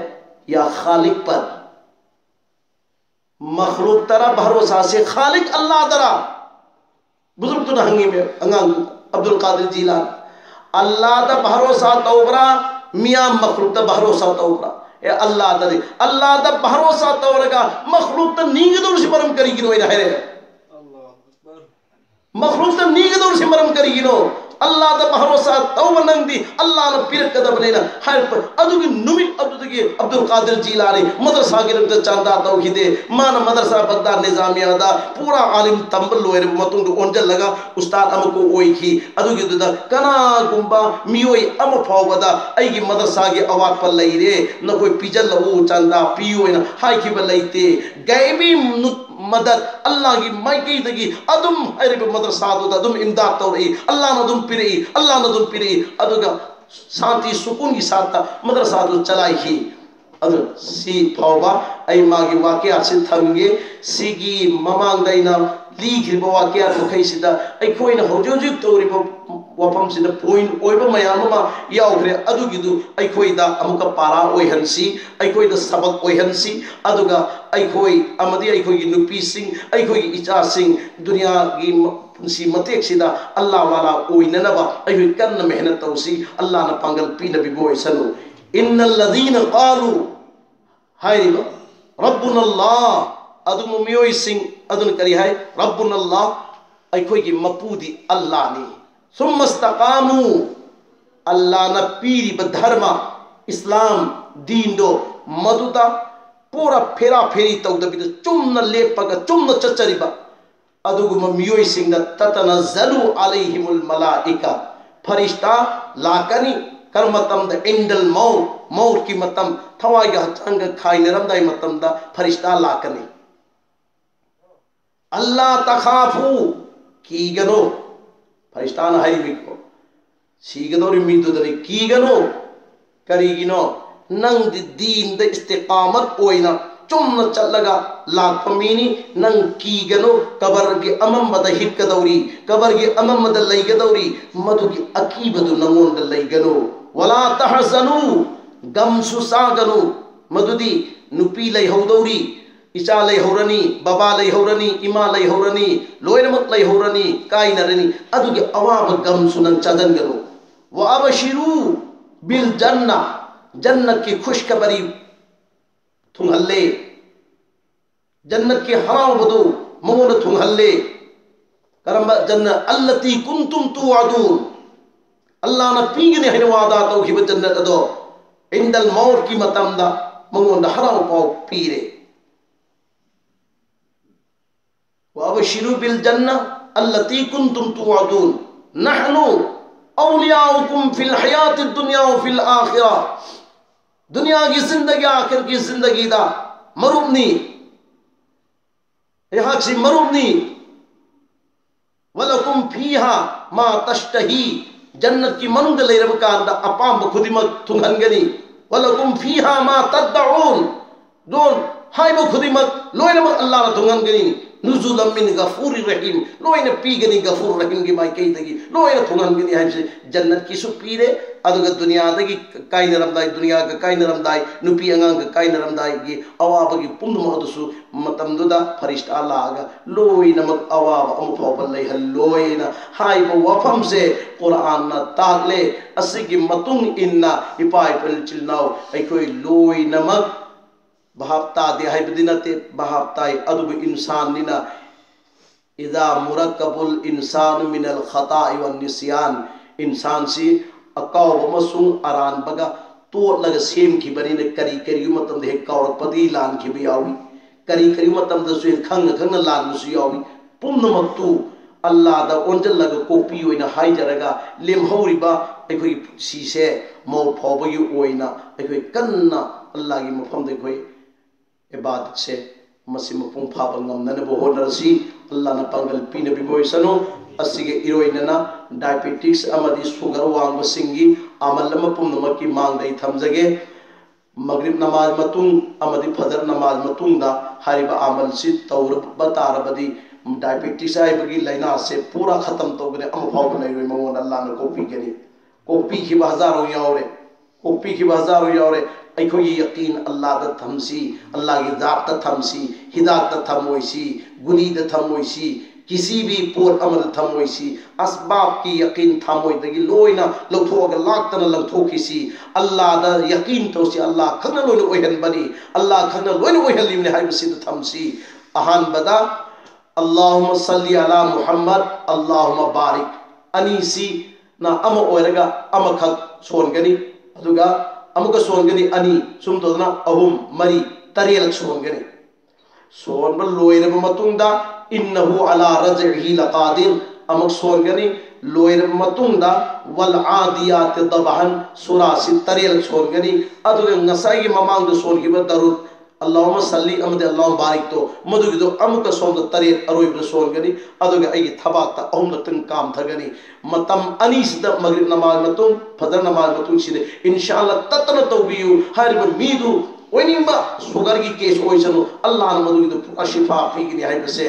या खालिक पर मखलूक तरा भरोसा से खालिक अल्लाह तरा बुजुर्ग तो हंगी में अंगांग अब्दुल कादिर जिलानी अल्लाह दा भरोसा तौबरा मियाँ मखलूक दा भरोसा तौबरा ए अल्लाह दा भरोसा तौरगा मखलूक ता नींग दूर से मरम करी गिनो इना है मखलूक ता नींग दूर से मरम करी गिनो अल्लाह दा भरोसा तौबा नंदी अल्लाह न पीर कदा बनेना हर पर अदुगी नुमी अब्दुल कादिर जिलानी मदरसा के रंग चांदा तौहीदे मान मदरसा बगदाद निजामिया दा पूरा आलिम तंबल लोयर मतुंग ओंजल लगा उस्ताद अमको ओई की अदुगी दुदा कना गुंबा मियोई अम फावबदा आईगी मदरसा के अवाक पर लईरे न कोई पिजल लो चांदा पियोइना हाई की बलईते गैबी मदद अल्लाह की माइकी दगी अदुम अरे मदरसा दुदा अदुम इमदाद तौरई अल्लाह न दुम पिरई अल्लाह न दुम पिरई अदुगा शांति सुकून की साथ मदरसा दु चलाई ही अदु सी फावबा आई मागी वाकया से थंगे सीगी ममांग दैना लीखिबा वाकया मखैसिदा अखोइना हौजौजिक तौरिबा वफम सिदा पॉइंट ओइबा मयाम मा यावग्रे अदुगिदु अखोइदा अमुका पारा ओइहनसी अखोइदा सबक ओइहनसी अदुगा अखोइ अमदी अखोइगी नुपीसिंग अखोइगी इचासिंग दुनिया की पुंसी मतेक सिदा अल्लाह वाला ओइननबा अखोइ कन्न मेहनत तौसी अल्लाह न पांगल पीनबी बोइसनु इन्नल लदीन क़ालू हाइबा रब्बुनल्लाह अदुम मियोइ सिंह अदुन करी है रब्बुनल्लाह अखोइगी मपूदी अल्लाह ने सुमस्तकामू अल्लाह न पीरी धर्म इस्लाम दीन दो मधुता पूरा फेरा फेरी तौदबी चुम्न लेपग चुम्न चचरिबा अदुगुम मियोइ सिंह ततनज़्ज़लु अलैहिमुल मलाइका फरिश्ता लाकनी कर मतम द इंडल मौत की मतम थवाई हचंग खाइनरमदाई मतम द फरिश्ता लाकनी अल्लाह तखाफू कीगनो फरिश्तान हाइमिको सीगदोरी मीदुदरी कीगनो करीगिनो नंग दीन द इस्तिकामत ओइना चुम्न चलगा लाख मीनी नंग कीगनो कबर के अममद हिक्कदौरी कबर के अममद लैगदौरी मधु की अकीबदु नंगोंद लैगनो वला तहजनु गम सुसागनु मधुदी नुपी लैहौदौरी इचा लैहौरनी बाबा लैहौरनी इमा लैहौरनी लोयनमक लैहौरनी काइनरनी अदुगी अवाब गम सुनंग चदनगनु व अबशिरू बिल जन्ना जन्नत की खुशखबरी थुंगल्ले जन्नत के हराम बदु मोन थुंगल्ले करम जन्नत अल्लती कुंतुम तुअदून अल्लाह न पीगने हिन वादा तौहिब जन्नत अदो इंदल मौत की मतमदा मोन हराम पाव पीरे व अबशिरू बिल जन्ना अल्लती कुंतुम तुअदून नहनु औलियाउकुम फिल हयातिद दुनिया व फिल आखिरा दुनिया की जिंदगी आखिर की जिंदगी दा मरुबनी यहाँ से मरुबनी वलकुम फीहा मा तश्तही जन्नत की मनुंग लेरब कांदा अपाम खुदिमत थुंगनगनी वलकुम फीहा मा तदउन दोन हाय बो खुदिमत लोयनम अल्लाह थुंगनगनी नुजुलम मिन गफूर रहीम लोयन पीगनी गफूर रहीम की माई कई दगी लोयन थुंगनगनी है जन्नत की सु पीरे अदुग दुनिया दगी काई नरमदाई दुनिया का काई नरमदाई नुपी अंगांग का काई नरमदाई की अवाब की पुंद मदसु मतमदुदा फरिश्ता लागा लोय नमक अवाब अमुफावल लई हलोयना हाय बो वफम से कुरान न तागले असि की मतुंग इन्ना इपाई पल चिलनाओ अखोई लोय नमक बहापता दे हाय बदिनते बहापताई अदुग इंसान निना इदा मुरक्कबुल इंसान मिनल खता'i वन निस्यान इंसान से अकाव मसुंग अरान बगा तो लग सेम की बनी ने करी मतम दे काव पदी लान की भी आवी करी मतम द सुन खंग लान सु यावी पुन्न मक्तु अल्लाह दा ओंजल लग कोपी ओइना हाई जरगा लेम हौरिबा एखोई सीसे मौ फावगी ओइना एखोई कन्ना अल्लाह की मफम दे कोई इबादत से मसी मपुंग फाबा ngamnanabo honarasi Allah na pangal pinabi boisano asige iroinana diabetics amadi sugar wangba singi amal lama pumnamaki mangdai thamjage magrib namaz matung amadi fajr namaz matung da hariba amal si tawrba tarabadi diabetics ai bagi laina se pura khatam togre am phawba nairoi mangon Allah na kopi ki bazaro yaure kopi ki bazaro yaure अखोई यकीन अल्लाह दा थमसी अल्लाह की जात दा थमसी हिदायत दा थमोइसी गुनी दा थमोइसी किसी भी पोर अमल थमोइसी असबाब की यकीन थमोइ दगी लोइना लौथोग लाक्तना लौथोकिसी अल्लाह दा यकीन तोसी अल्लाह खगना लोइना ओहन बनी अल्लाह खगना लोइना ओहन लिमने हाइबसी दा थमसी अहान बदा अल्लाहुम्मा सल्ली अला मुहम्मद अल्लाहुम्मा बारिक अनीसी ना अम ओइरगा अम खग सोनगनी अदुगा अमुक सोनगनी अनि सुम तोदना अहुम मरी तरेल सोनगनी सोनब लोइरब मतुंगदा इन्नहु अला रजही लकादिर अमुक सोनगनी लोइरब मतुंगदा वल आदियात दबहन सुरासी तरेल सोनगनी अदुगे ngसाई ममांग सोनगिब दरुद अल्लाहुम्मा सल्ली अमदे अल्लाहुम्मा बारिक तो मदुगिदो अमुक सोम तरे अरोइब सोनगनी अदुगे अई थबाता अहुम तंग काम थगनी मतम अनीसद मगरिब नमाज मतुं फजर नमाज मतुं सिदे इंशाअल्लाह ततन तौबियु हरब मीदु ओइनिबा सुगर की केस ओइसनु अल्लाह न मदुगिदो अशिफा फीगिनी हाइबसे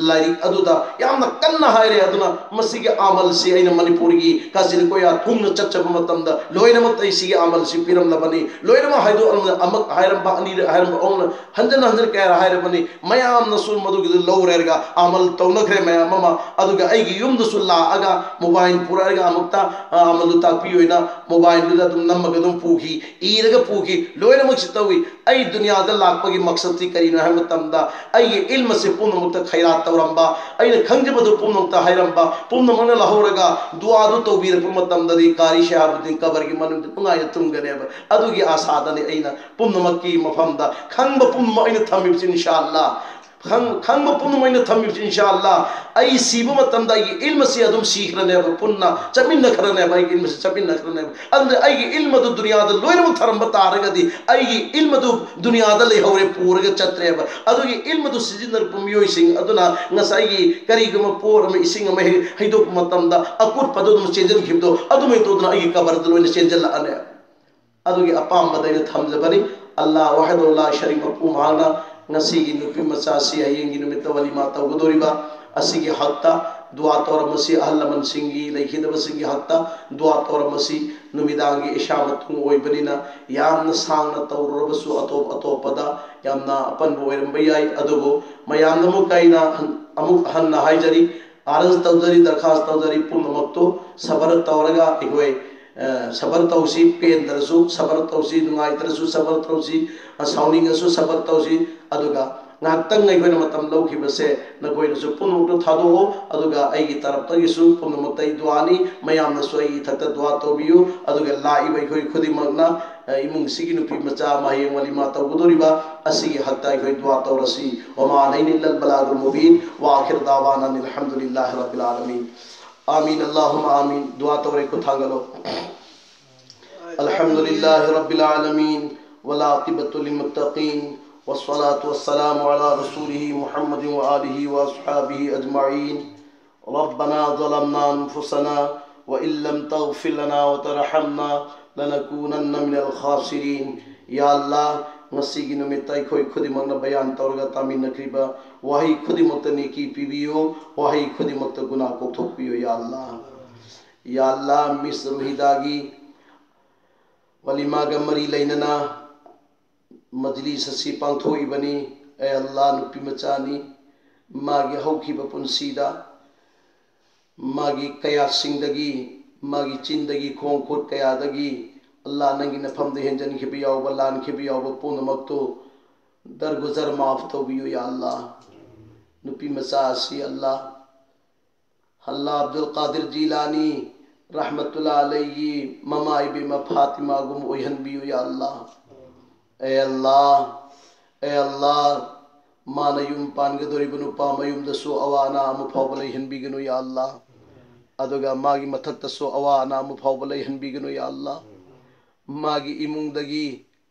लारी अदुदा यामना कन्ना हाइरे अदुना मसिगे अमल से अइन मणिपुर की कासिल कोया थुंग चच्चब मतमद लोइनम तैसिगे अमल से पिरम लबनी लोइनम हाइदो अमक हाइरम बा अनि हाइरम ओन हंजन कह हाइरबनी मयाम नसुल मदुगिदो लौरेरगा अमल तौनखरे मयाम ममा अदुगा अइगी युमदसु लाअगा मोबाइल पुरारगा अमक्ता अमल तापी होइना मोबाइल दुदा तुम नमग दुम पूखी ईरगा पूखी लोइनम छितवी आई दुनिया दा लाकपगी मकसद ती करीना है मतमदा आई इल्म से पुनमुक्त खैरात तवरंबा आई खंजबदु पुनमुक्त हैरंबा पुनमन लहोरगा दुआ दु तौबीर पुमतमदा दी कारी शहाबुद्दीन कबर की मन पुंगाय तुंगनेब अदुगी आसादने अइना पुनमकी मफमदा खंब पुनम अइना थमिब इंशाअल्लाह खंब पुनम थमिब इंशाअल्लाह आई सीब मतमदा आई इल्म से अदुम सीखरनेब पुन्ना चमिन खरनेब आई इल्म से चमिन खरनेब अंदर आई इल्म दु दुनिया दा लोइरम थरंब तारगदी आई इल्म दु दुनिया दा ले हौरे पूरग चत्रेब अदुगी इल्म दु सिजिनर पुमियोय सिंग अदुना ngसाई करीगम पोर म इसिंग म हैदो मतमदा अकुर पदु दु चेंजन खिबदो अदुमै तोदना आई कबर द लोइन चेंजल अने अदुगी अपाम बदैन थमजबनी अल्लाह वहदु ला शरीक पुमाना ngasi nupi macha si hayeng numit walima tawdoriba asigi hakta dua tor masi ahlaman singi leikhidaba singi hakta dua tor masi numidangi ishamatung oibanina yamna sangna tawrobasu atopada yamna apan boirambay adugo mayamna mukaina amuk hanna haijari araz tawjari darkhas tawjari punamakto sabar tawraga igoi sabar tausi pen darasu sabar tausi nungai darasu sabar tausi sauning asu sabar tausi aduga ngakhtang ngai khoina matam lawkhibase nakoina su punmukto thado aduga aigi tarap tagi su punmutai duani mayam na soi thakta dua tobiyu aduga lai bai khoi khudi magna imung sigi nupi macha maheng walima tawdoriba asigi hakta khoi dua tawrasi wa ma alayna illa al balagul mubin wa akhir dawana alhamdulillahi rabbil alamin आमीन अल्लाहुम्मा आमीन दुआ तोरे को थांगलो अल्हम्दुलिल्लाहि रब्बिल आलमीन वल आक़िबतु लिल मुत्तक़ीन वस्सलातु वस्सलामु अला रसूलिहि मुहम्मदिन व आलिहि व अस्हाबिहि अजमईन रब्बना ज़लमना अनफुसना व इल्लम तग़फिर लना व तरहमना लनकूनन्ना मिनल खासिरीन या अल्लाह ngasi numitai khoi khudimangna bayan tawrga taminakriba wahi khudimokta neki pibiyo wahi khudimokta guna kokthokpiyo ya allah misr hidagi walima ga mari lainana majlis asi pangthoi bani ay allah nupi machani magi haukiba punsida magi kaya singdagi magi chindagi khongkhot kaya dagi अल्लाह नंगी नफम दे हेंजन के बियाओ बलान के बियाओ बपून मक्तो दरगुजर माफ तो बियो या अल्लाह नुपी मसासी अल्लाह हल्ला अब्दुल कादिर जीलानी रहमतुल्लाह अलैहि ममा इबिमा फातिमा गुम ओहनबियो या अल्लाह। ए अल्लाह माना युम पानगदोरिब नुपा मयुमदसु अवा अना अमु फावबा लैहनबिगनु या अल्लाह। अदुगा मागी मथक्तसु अवा अना अमु फावबा लैहनबिगनु या अल्लाह। मागी इमुंगदगी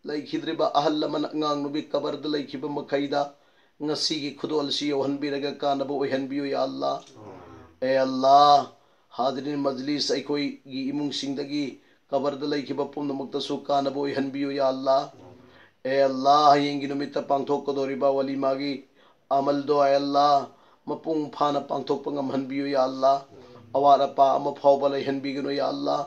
लैखिद्रिबा अहल लमन अंगांग नुबी कबरद लैखिबा मखैदा ngasi khudol si yohanbiraga kanaba oihanbiyo ya Allah। ए अल्लाह हादरिन मजलिस अखोई गी इमुंग सिंगदगी कबरद लैखिबा पुनमक्तसु कानबा ओइहनबियो या अल्लाह। ए अल्लाह हयेंगी नुमित्त पांगथोकदोरिबा वलीमागी अमलदो ए अल्लाह मपुंग फाना पांगथोकपा ngamhanbiyo या अल्लाह। अवार अपा अमा फावबा लैहनबिगनो या अल्लाह।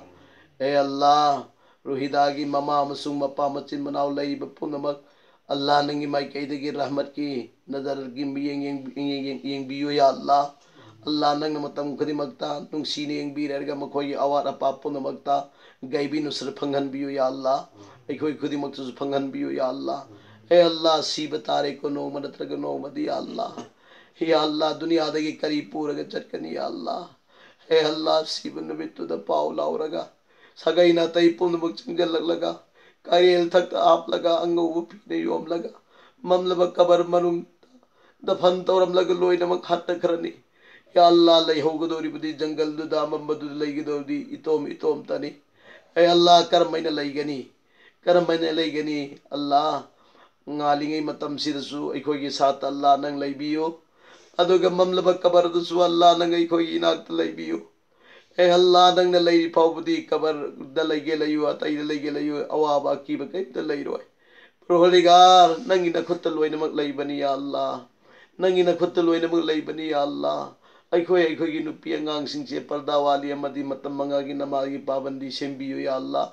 ए अल्लाह रुहिदागी ममा अमसुंग मपा मचिन मनाव लैबा पुनमक अल्लाह नंगी माइकैदगी रहमत की नजर की येंबियो या अल्लाह। अल्लाह नंग मतम खुदिमक्ता नुंगसीने येंबिरगा मखोई अवार अपा पुनमक्ता गैबी नुसर फंगहनबियो या अल्लाह। अखोई खुदिमक्तसु फंगहनबियो या अल्लाह। ए अल्लाह सीब तारे को नोम नत्रग नोमदी या अल्लाह। या अल्लाह दुनियादगी करी पूरग चटकनी या अल्लाह। ए अल्लाह सीब नुमित्तुदा पाव लाउरगा सगैना तई पुनमक चंगललगा कायल तक आप लगा अंगो पीने योम लगा ममलब कबर मनुंग दफन तौरम लग लोई नमक हट खरनी या अल्लाह लई होगदोरी बुदी जंगल दुदा मम्बदु लईगदोरी इतोम इतोम तनी। ए अल्लाह करमैना लईगनी करमैना लईगनी अल्लाह ngalingay matam sidasu aikogi sat Allah nang laibiyo aduga mamlaba kabar dusu Allah nang aikogi inat laibiyo। ए अल्लाह नंग न लई फावबदी कबर द लईगे लयु अतई द लईगे लयु अवाबा की बकै द लई रोय प्रोहलिगार नंगी न खुत्त लोइनमक लईबनी या अल्लाह। नंगी न खुत्त लोइनमक लईबनी या अल्लाह। अखोई नुपी अंगांग सिंचे पर्दा वाली अमदी मतम मंगागी नमागी पाबंदी सेंबियो या अल्लाह।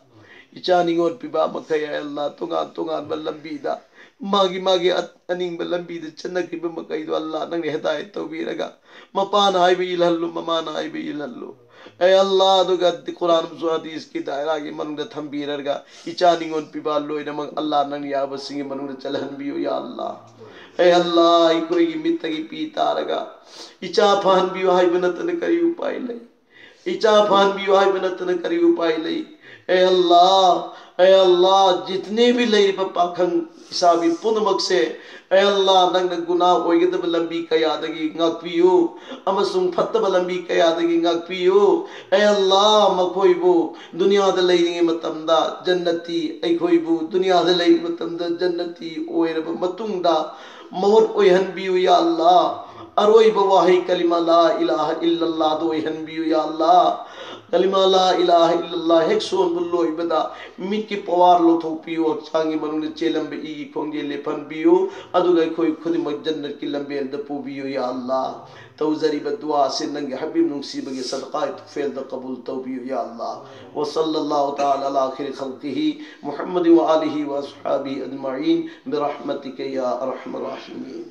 इचा निंगोन पिबा मखै या अल्लाह तुंगान तुंगान बलंबीदा मागी मागी अनिंग बलंबीदा चन्नकिब मकै दो अल्लाह नंग हिदायत तौबीरगा मपान हाइबे इलहल्लु ममान हाइबे इलहल्लु। ए अल्लाह दुगा कुरान हदीस की दायरा की मनुंग थंबीरगा इचा निंगोन पिबा लोइनमक अल्लाह नंग याब सिंगे मनुंग चलहनबियो या अल्लाह। ए अल्लाह इकोई की मित्तगी पी तारगा इचा फाहनबियो हाइबे नतन करी उपाय लई इचा फाहनबियो हाइबे नतन करी उपाय लई। ए अल्लाह जितने भी लई पाखंग हिसाबी पुनमक से ए अल्लाह नंग गुनाह ओइगदब लंबी कयादगी ngakpiyo amasung fattaba lambi kayadagi ngakpiyo। ए अल्लाह मखोइबु दुनियादा लैरिंगे मतमदा जन्नती अखोइबु दुनियादा लैरिंगे मतमदा जन्नती ओइरब मतुंगदा मौत ओइहनबियो या अल्लाह। अरोइबा वाही कलिमा ला इलाहा इल्लल्लाह दो ओइहनबियो या अल्लाह। कलिमा ला इलाहा इल्लल्लाह हेक सोन बुल्लोइबदा मिट की पवार लोथोपियो चांगी मनुंग चेलंबे ई खोंगे लेफनबियो अदुगा खोई खुदिमक जन्नत की लंबेल द पुबियो या अल्लाह। तौजरीब दुआ से नंगे हबीब नुसीबगे सदका फेल द कबूल तौबियो या अल्लाह। व सल्लल्लाहु तआला अला आखिर खल्किही मुहम्मद व आलिहि व अस्हाबिहि अजमईन बिरहमतिका या अरहमर राहिमीन।